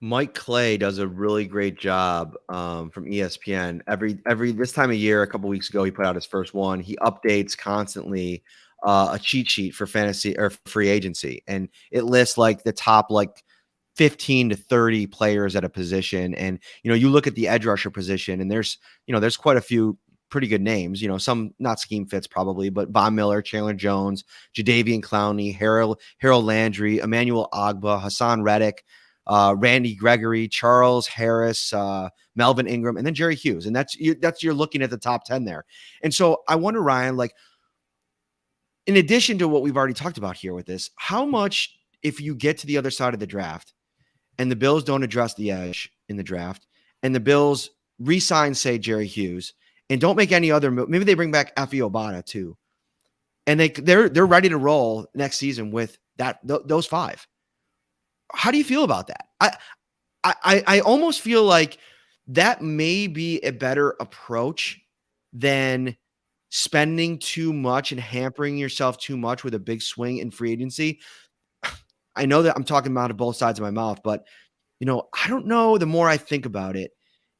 Mike Clay does a really great job from ESPN. Every this time of year, a couple weeks ago, he put out his first one. He updates constantly a cheat sheet for fantasy or free agency, and it lists like the top 15 to 30 players at a position. And you look at the edge rusher position, and there's quite a few pretty good names. Some not scheme fits probably, but Von Miller, Chandler Jones, Jadeveon Clowney, Harold Landry, Emmanuel Ogbah, Hassan Reddick, Randy Gregory, Charles Harris, Melvin Ingram, and then Jerry Hughes. And that's you're looking at the top 10 there. And so I wonder, Ryan, in addition to what we've already talked about here with this, how much, if you get to the other side of the draft and the Bills don't address the edge in the draft and the Bills re-sign, say, Jerry Hughes, and don't make any other move, maybe they bring back Effie Obata too, and they're ready to roll next season with those five. How do you feel about that? I almost feel like that may be a better approach than spending too much and hampering yourself too much with a big swing in free agency. I know that I'm talking about both sides of my mouth, but I don't know, the more I think about it,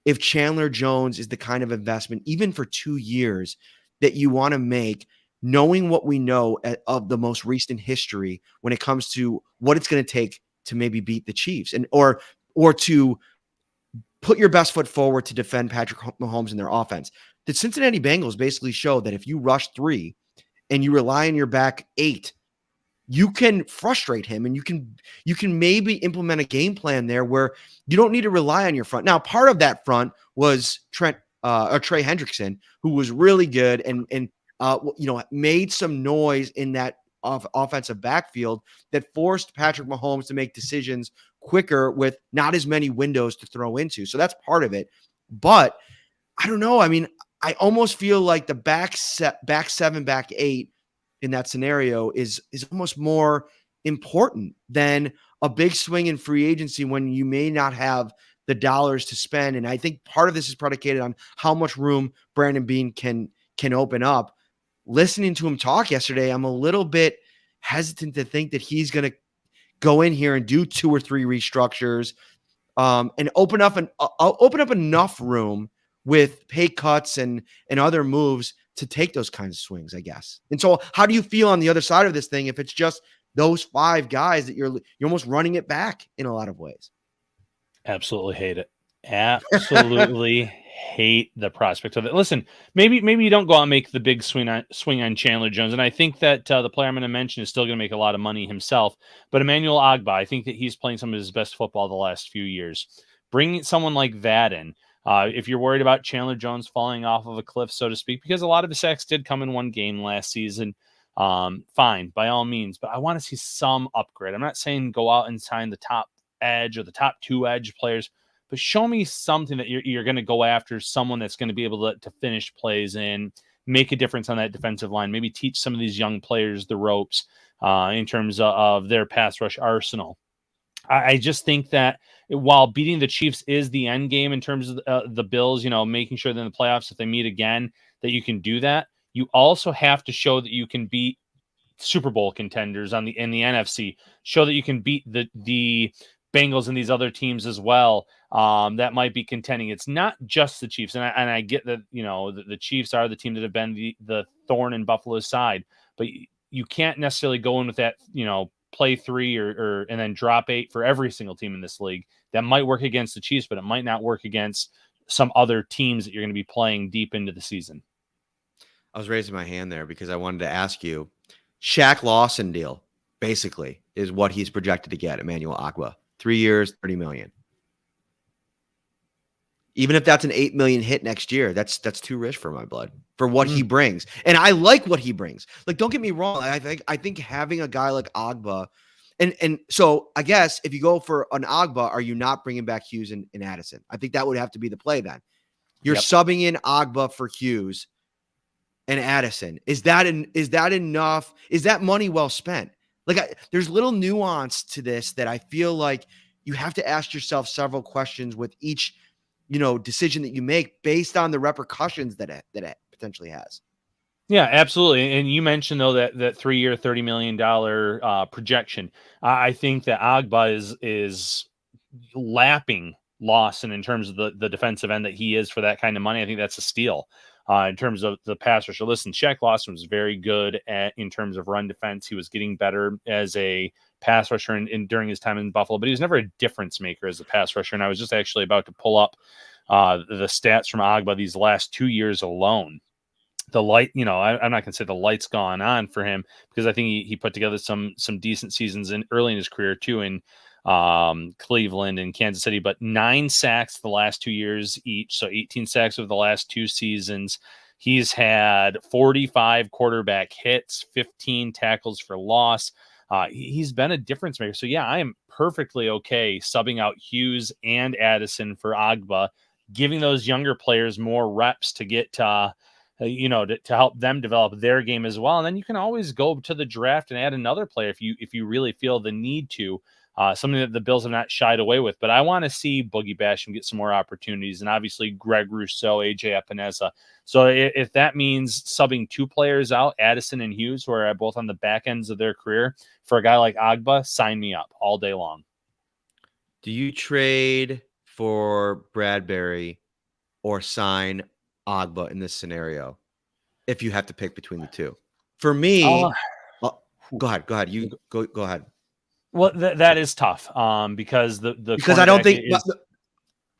if Chandler Jones is the kind of investment, even for 2 years, that you want to make, knowing what we know of the most recent history when it comes to what it's going to take to maybe beat the Chiefs or to put your best foot forward to defend Patrick Mahomes and their offense. The Cincinnati Bengals basically showed that if you rush 3 and you rely on your back 8, you can frustrate him, and you can maybe implement a game plan there where you don't need to rely on your front. Now, part of that front was Trey Hendrickson, who was really good and made some noise in that offensive backfield that forced Patrick Mahomes to make decisions quicker with not as many windows to throw into. So that's part of it. But I don't know. I mean, I almost feel like the back 7, back 8 in that scenario is almost more important than a big swing in free agency when you may not have the dollars to spend. And I think part of this is predicated on how much room Brandon Beane can open up. Listening to him talk yesterday, I'm a little bit hesitant to think that he's going to go in here and do 2 or 3 restructures and open up enough room with pay cuts and other moves to take those kinds of swings, I guess. And so how do you feel on the other side of this thing if it's just those 5 guys that you're almost running it back in a lot of ways? Absolutely hate it. Absolutely hate the prospect of it. Listen, maybe you don't go out and make the big swing on Chandler Jones, and I think that the player I'm going to mention is still going to make a lot of money himself. But Emmanuel Ogbah, I think that he's playing some of his best football the last few years. Bring someone like that in. If you're worried about Chandler Jones falling off of a cliff, so to speak, because a lot of the sacks did come in one game last season, fine, by all means. But I want to see some upgrade. I'm not saying go out and sign the top edge or the top 2 edge players, but show me something that you're going to go after, someone that's going to be able to finish plays and make a difference on that defensive line. Maybe teach some of these young players the ropes in terms of their pass rush arsenal. I just think that while beating the Chiefs is the end game in terms of the Bills, making sure that in the playoffs, if they meet again, that you can do that, you also have to show that you can beat Super Bowl contenders in the NFC, show that you can beat the Bengals and these other teams as well that might be contending. It's not just the Chiefs. And I get that, the Chiefs are the team that have been the thorn in Buffalo's side, but you can't necessarily go in with that, play 3 or and then drop 8 for every single team in this league. That might work against the Chiefs, but it might not work against some other teams that you're going to be playing deep into the season. I was raising my hand there because I wanted to ask you, Shaq Lawson deal basically is what he's projected to get, Emmanuel Ogbah. 3 years, $30 million. Even if that's an $8 million hit next year, that's too rich for my blood for what he brings. And I like what he brings. Like, don't get me wrong. I think having a guy like Ogbah, and so I guess if you go for an Ogbah, are you not bringing back Hughes and Addison? I think that would have to be the play then. You're subbing in Ogbah for Hughes and Addison. Is that enough? Is that money well spent? Like, there's little nuance to this that I feel like you have to ask yourself several questions with each, decision that you make based on the repercussions that it potentially has. Yeah, absolutely. And you mentioned though that 3-year, $30 million projection. I think that Ogbah is lapping Lawson in terms of the defensive end that he is for that kind of money. I think that's a steal. In terms of the pass rusher. Listen, Shaq Lawson was very good in terms of run defense. He was getting better as a pass rusher during his time in Buffalo, but he was never a difference maker as a pass rusher. And I was just actually about to pull up the stats from Ogbah these last 2 years alone. The light, I'm not going to say the light's gone on for him because I think he put together some decent seasons early in his career too in Cleveland and Kansas City, but 9 sacks the last 2 years each. So 18 sacks over the last 2 seasons. He's had 45 quarterback hits, 15 tackles for loss. He's been a difference maker. So, yeah, I am perfectly okay subbing out Hughes and Addison for Agba, giving those younger players more reps to get to help them develop their game as well. And then you can always go to the draft and add another player if you really feel the need to. Something that the Bills have not shied away with. But I want to see Boogie Basham get some more opportunities, and obviously Greg Rousseau, AJ Epineza. So if that means subbing 2 players out, Addison and Hughes, who are both on the back ends of their career, for a guy like Agba, sign me up all day long. Do you trade for Bradbury or sign Agba in this scenario if you have to pick between the two? For me, go ahead. You go ahead. Well, that is tough because because I don't think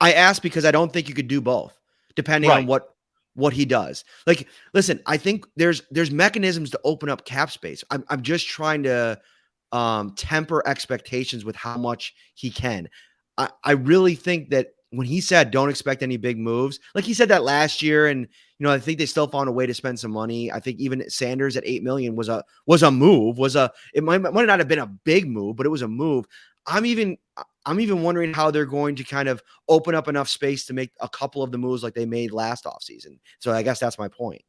I asked because I don't think you could do both depending on what he does. Like, listen, I think there's mechanisms to open up cap space. I'm just trying to temper expectations with how much he can. I really think that when he said don't expect any big moves, like he said that last year, and I think they still found a way to spend some money. I think even Sanders at $8 million was a move. It might not have been a big move, but it was a move. I'm even wondering how they're going to kind of open up enough space to make a couple of the moves like they made last offseason. So I guess that's my point.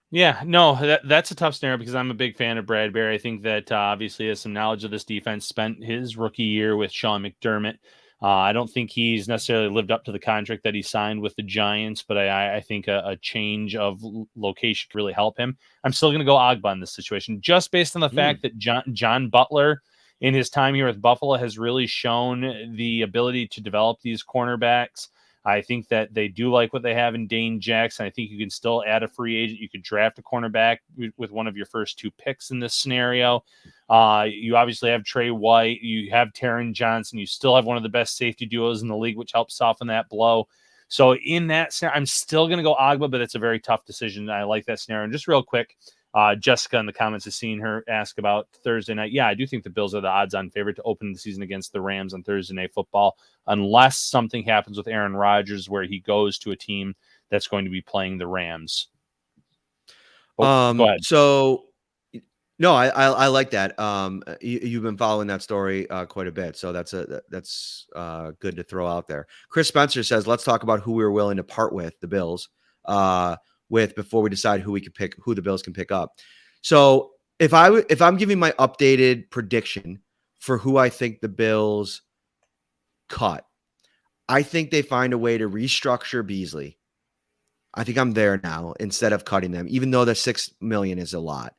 Yeah, no, that's a tough scenario because I'm a big fan of Bradbury. I think that obviously has some knowledge of this defense, spent his rookie year with Sean McDermott. I don't think he's necessarily lived up to the contract that he signed with the Giants, but I think a change of location could really help him. I'm still going to go Agba in this situation, just based on the fact that John Butler, in his time here with Buffalo, has really shown the ability to develop these cornerbacks. I think that they do like what they have in Dane Jackson. I think you can still add a free agent. You could draft a cornerback with one of your first 2 picks in this scenario. You obviously have Trey White. You have Taron Johnson. You still have one of the best safety duos in the league, which helps soften that blow. So in that scenario, I'm still going to go Agba, but it's a very tough decision. I like that scenario. And just real quick, Jessica in the comments has seen her ask about Thursday night. Yeah, I do think the Bills are the odds-on favorite to open the season against the Rams on Thursday Night Football, unless something happens with Aaron Rodgers where he goes to a team that's going to be playing the Rams. Go ahead. So, no, I like that. You've been following that story quite a bit, so that's good to throw out there. Chris Spencer says, let's talk about who we're willing to part with the Bills. Before we decide who the Bills can pick up. So if I'm giving my updated prediction for who I think the Bills cut, I think they find a way to restructure Beasley. I think I'm there now instead of cutting them, even though the $6 million is a lot.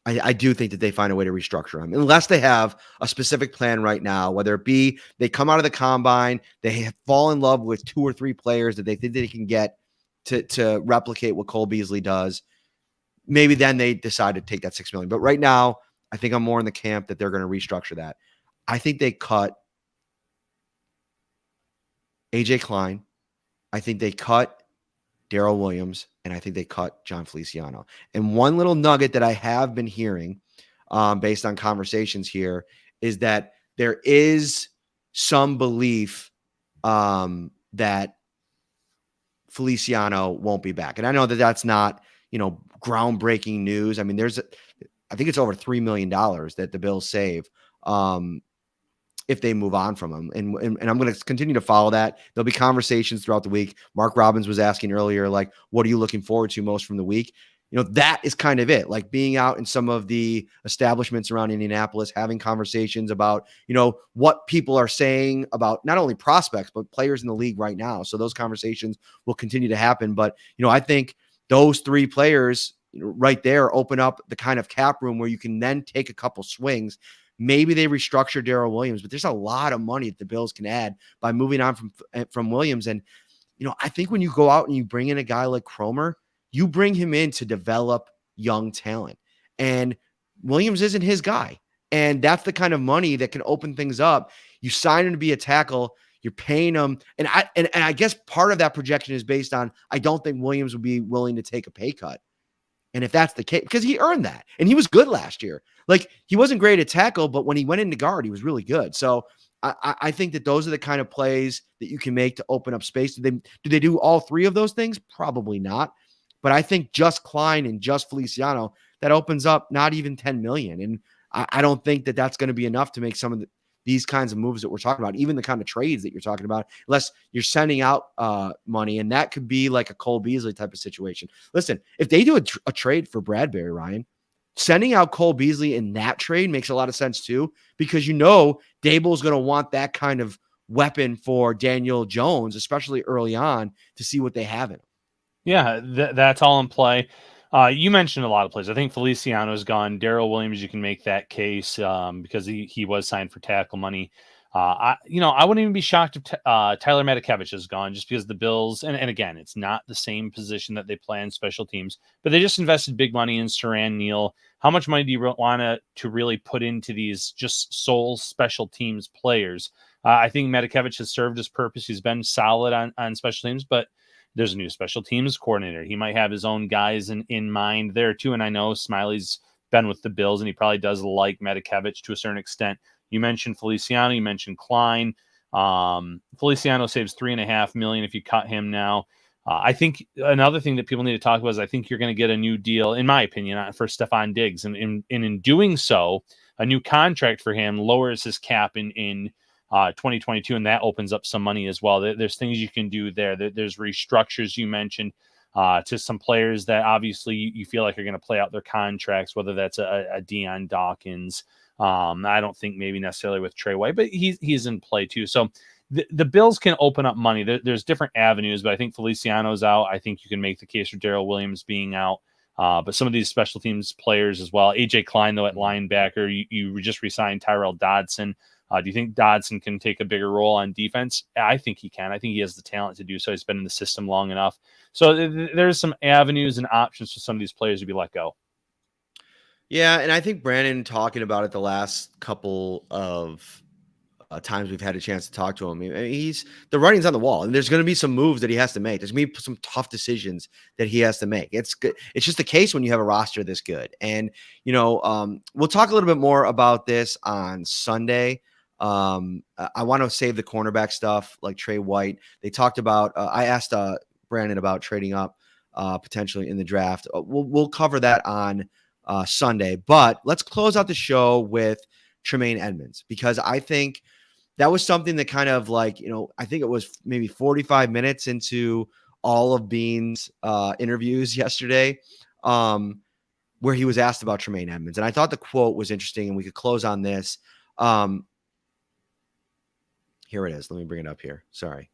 I do think that they find a way to restructure them, unless they have a specific plan right now, whether it be they come out of the combine, they fall in love with 2 or 3 players that they think they can get to replicate what Cole Beasley does. Maybe then they decide to take that $6 million. But right now, I think I'm more in the camp that they're going to restructure that. I think they cut AJ Klein. I think they cut Darrell Williams, and I think they cut John Feliciano. And one little nugget that I have been hearing based on conversations here is that there is some belief that Feliciano won't be back. And I know that that's not, groundbreaking news. I mean, I think it's over $3 million that the Bills save if they move on from him. And I'm going to continue to follow that. There'll be conversations throughout the week. Mark Robbins was asking earlier, like, what are you looking forward to most from the week? That is kind of it, like being out in some of the establishments around Indianapolis, having conversations about, what people are saying about not only prospects, but players in the league right now. So those conversations will continue to happen. But, I think those 3 players right there open up the kind of cap room where you can then take a couple swings. Maybe they restructure Darrell Williams, but there's a lot of money that the Bills can add by moving on from Williams. And, I think when you go out and you bring in a guy like Cromer, you bring him in to develop young talent, and Williams isn't his guy. And that's the kind of money that can open things up. You sign him to be a tackle, you're paying him. And I guess part of that projection is based on, I don't think Williams would be willing to take a pay cut. And if that's the case, because he earned that and he was good last year. Like, he wasn't great at tackle, but when he went into guard, he was really good. So I think that those are the kind of plays that you can make to open up space. Do they do all 3 of those things? Probably not. But I think just Klein and just Feliciano, that opens up not even 10 million. And I don't think that that's going to be enough to make some of these kinds of moves that we're talking about, even the kind of trades that you're talking about, unless you're sending out money. And that could be like a Cole Beasley type of situation. Listen, if they do a trade for Bradbury, Ryan, sending out Cole Beasley in that trade makes a lot of sense too, because Daboll's going to want that kind of weapon for Daniel Jones, especially early on, to see what they have in him. Yeah, that's all in play. You mentioned a lot of players. I think Feliciano's gone. Darrell Williams, you can make that case because he was signed for tackle money. I wouldn't even be shocked if Tyler Matakevich is gone, just because the Bills, and again, it's not the same position that they play in special teams, but they just invested big money in Saran Neal. How much money do you want to really put into these just sole special teams players? I think Matakevich has served his purpose. He's been solid on special teams, but there's a new special teams coordinator. He might have his own guys in mind there too. And I know Smiley's been with the Bills, and he probably does like Matakevich to a certain extent. You mentioned Feliciano, you mentioned Klein. Feliciano saves $3.5 million if you cut him now. I think another thing that people need to talk about is I think you're going to get a new deal, in my opinion, for Stephon Diggs. And in doing so, a new contract for him lowers his cap in 2022, and that opens up some money as well. There's things you can do there. There's restructures you mentioned to some players that obviously you feel like are going to play out their contracts, whether that's a Deion Dawkins. I don't think maybe necessarily with Trey White, but he's in play too. So the Bills can open up money. There's different avenues, but I think Feliciano's out. I think you can make the case for Darrell Williams being out. But some of these special teams players as well. AJ Klein, though, at linebacker, you just re-signed Tyrell Dodson. Do you think Dodson can take a bigger role on defense? I think he can. I think he has the talent to do so. He's been in the system long enough. So there's some avenues and options for some of these players to be let go. Yeah, and I think Brandon talking about it the last couple of times we've had a chance to talk to him. The writing's on the wall, and there's going to be some moves that he has to make. There's going to be some tough decisions that he has to make. It's good. It's just the case when you have a roster this good. And we'll talk a little bit more about this on Sunday. I want to save the cornerback stuff like Trey White. They talked about, I asked Brandon about trading up potentially in the draft. We'll cover that on Sunday, but let's close out the show with Tremaine Edmunds, because I think that was something that kind of I think it was maybe 45 minutes into all of Beane's interviews yesterday, where he was asked about Tremaine Edmunds. And I thought the quote was interesting, and we could close on this. Here it is. Let me bring it up here. Sorry.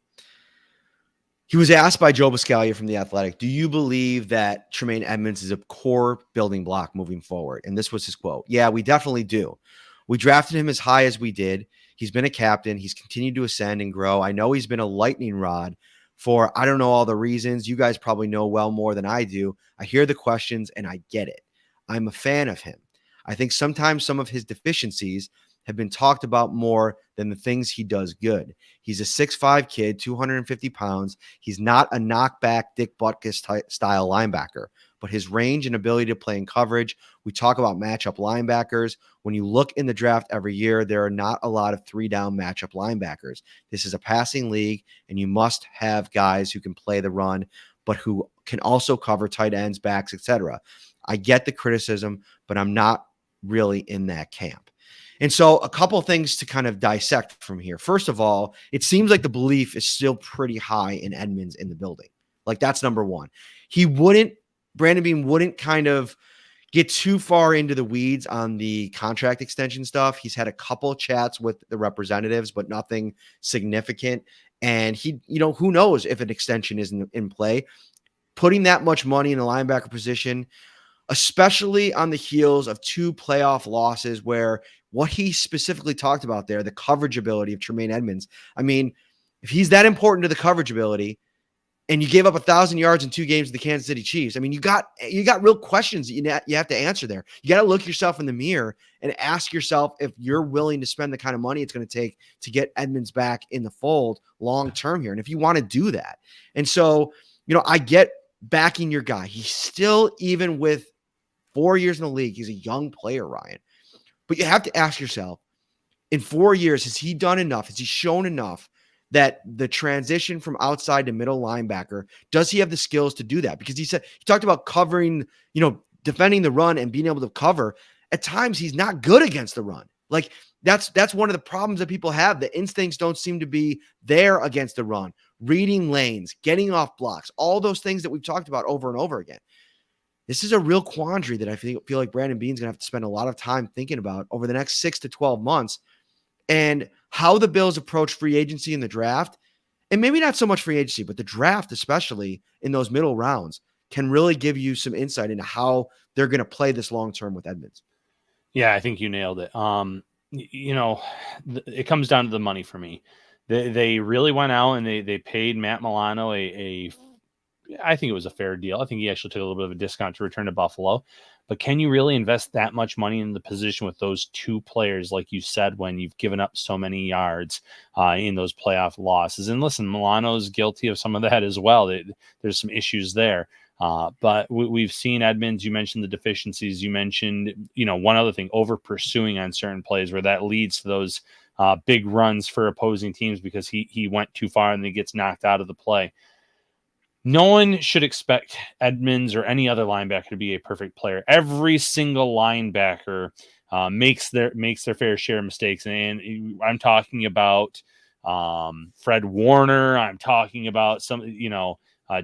He was asked by Joe Buscaglia from The Athletic, do you believe that Tremaine Edmunds is a core building block moving forward? And this was his quote. Yeah, we definitely do. We drafted him as high as we did. He's been a captain. He's continued to ascend and grow. I know he's been a lightning rod for, I don't know all the reasons. You guys probably know well more than I do. I hear the questions and I get it. I'm a fan of him. I think sometimes some of his deficiencies have been talked about more than the things he does good. He's a 6'5" kid, 250 pounds. He's not a knockback Dick Butkus style linebacker, but his range and ability to play in coverage. We talk about matchup linebackers. When you look in the draft every year, there are not a lot of 3-down matchup linebackers. This is a passing league, and you must have guys who can play the run, but who can also cover tight ends, backs, etc. I get the criticism, but I'm not really in that camp. And so a couple of things to kind of dissect from here. First of all, it seems like the belief is still pretty high in Edmunds in the building. Like, that's number one. Brandon Beane wouldn't kind of get too far into the weeds on the contract extension stuff. He's had a couple of chats with the representatives, but nothing significant. And who knows if an extension is in play. Putting that much money in the linebacker position, especially on the heels of 2 playoff losses, where what he specifically talked about there, the coverage ability of Tremaine Edmunds. I mean, if he's that important to the coverage ability and you gave up 1,000 yards in 2 games to the Kansas City Chiefs, I mean, you got real questions that you have to answer there. You got to look yourself in the mirror and ask yourself if you're willing to spend the kind of money it's going to take to get Edmunds back in the fold long-term here. And if you want to do that. And so, I get backing your guy. He's still, even with 4 years in the league, he's a young player, Ryan. But you have to ask yourself, in 4 years, has he done enough? Has he shown enough that the transition from outside to middle linebacker, does he have the skills to do that? Because he talked about covering, defending the run and being able to cover. At times he's not good against the run. Like that's one of the problems that people have. The instincts don't seem to be there against the run, reading lanes, getting off blocks, all those things that we've talked about over and over again. This is a real quandary that I feel like Brandon Beane's going to have to spend a lot of time thinking about over the next 6 to 12 months, and how the Bills approach free agency in the draft, and maybe not so much free agency, but the draft, especially in those middle rounds, can really give you some insight into how they're going to play this long-term with Edmonds. Yeah, I think you nailed it. It comes down to the money for me. They really went out and they paid Matt Milano I think it was a fair deal. I think he actually took a little bit of a discount to return to Buffalo. But can you really invest that much money in the position with those two players, like you said, when you've given up so many yards in those playoff losses? And listen, Milano's guilty of some of that as well. There's some issues there. But we've seen Edmonds. You mentioned the deficiencies. You mentioned, one other thing, over pursuing on certain plays where that leads to those big runs for opposing teams because he went too far and he gets knocked out of the play. No one should expect Edmonds or any other linebacker to be a perfect player. Every single linebacker makes their fair share of mistakes. And I'm talking about Fred Warner. I'm talking about some,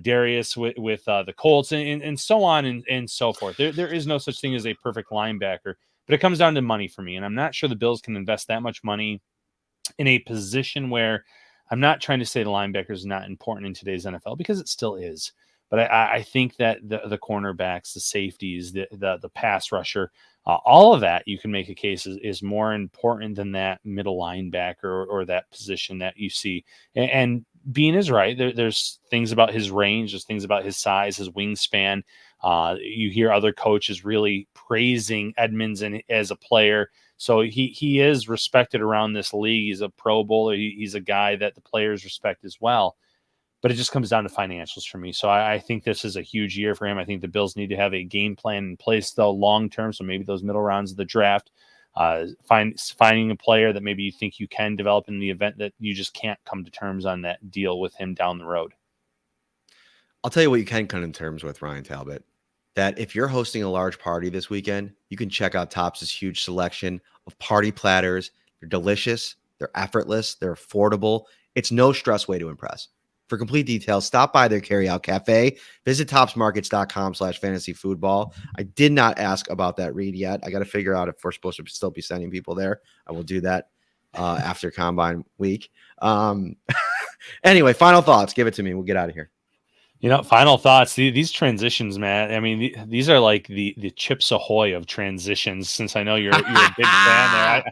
Darius with the Colts and so on and so forth. There is no such thing as a perfect linebacker, but it comes down to money for me. And I'm not sure the Bills can invest that much money in a position where I'm not trying to say the linebacker is not important in today's NFL, because it still is. But I think that the cornerbacks, the safeties, the pass rusher, all of that you can make a case is more important than that middle linebacker or that position that you see. And Beane is right. There's things about his range. There's things about his size, his wingspan. You hear other coaches really praising Edmonds as a player. So he is respected around this league. He's a Pro Bowler. He's a guy that the players respect as well. But it just comes down to financials for me. So I think this is a huge year for him. I think the Bills need to have a game plan in place, though, long term. So maybe those middle rounds of the draft, finding a player that maybe you think you can develop in the event that you just can't come to terms on that deal with him down the road. I'll tell you what you can come to terms with, Ryan Talbot. That if you're hosting a large party this weekend, you can check out Tops' huge selection of party platters. They're delicious. They're effortless. They're affordable. It's no stress way to impress. For complete details, stop by their carryout cafe. Visit topsmarkets.com/fantasyfootball. I did not ask about that read yet. I got to figure out if we're supposed to still be sending people there. I will do that after Combine week. Anyway, final thoughts. Give it to me. We'll get out of here. Final thoughts. These transitions, Matt. I mean, these are like the Chips Ahoy of transitions. Since I know you're a big fan there,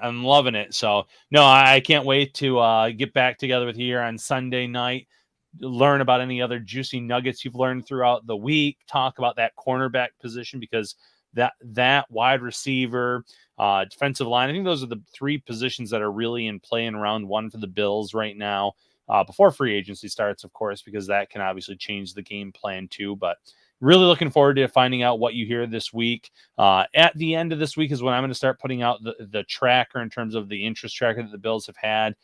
I'm loving it. So no, I can't wait to get back together with you here on Sunday night. Learn about any other juicy nuggets you've learned throughout the week. Talk about that cornerback position, because that wide receiver, defensive line. I think those are the three positions that are really in play in round one for the Bills right now. Before free agency starts, of course, because that can obviously change the game plan too. But really looking forward to finding out what you hear this week. At the end of this week is when I'm going to start putting out the tracker in terms of the interest tracker that the Bills have had,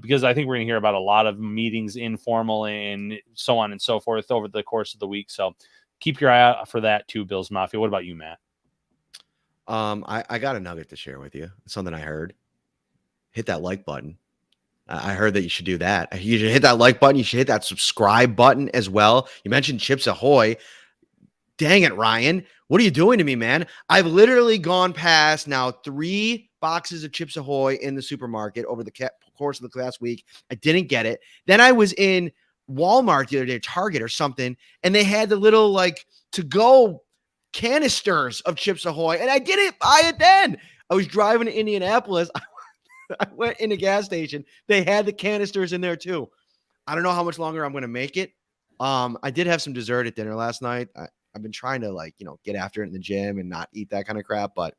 because I think we're going to hear about a lot of meetings, informal and so on and so forth over the course of the week. So keep your eye out for that too, Bills Mafia. What about you, Matt? I got a nugget to share with you. It's something I heard. Hit that like button. I heard that you should do that. You should hit that like button. You should hit that subscribe button as well. You mentioned Chips Ahoy. Dang it, Ryan. What are you doing to me, man? I've literally gone past now 3 boxes of Chips Ahoy in the supermarket over the course of the last week. I didn't get it. Then I was in Walmart the other day, Target or something, and they had the little to-go canisters of Chips Ahoy, and I didn't buy it then. I was driving to Indianapolis. I went in the gas station. They had the canisters in there too. I don't know how much longer I'm going to make it. I did have some dessert at dinner last night. I've been trying to get after it in the gym and not eat that kind of crap, but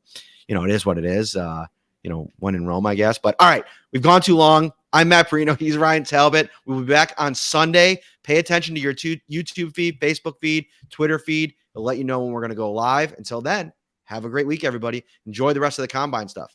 it is what it is. When in Rome, I guess. But all right, we've gone too long. I'm Matt Parrino. He's Ryan Talbot. We'll be back on Sunday. Pay attention to your YouTube feed, Facebook feed, Twitter feed. It'll let you know when we're going to go live. Until then, have a great week, everybody. Enjoy the rest of the Combine stuff.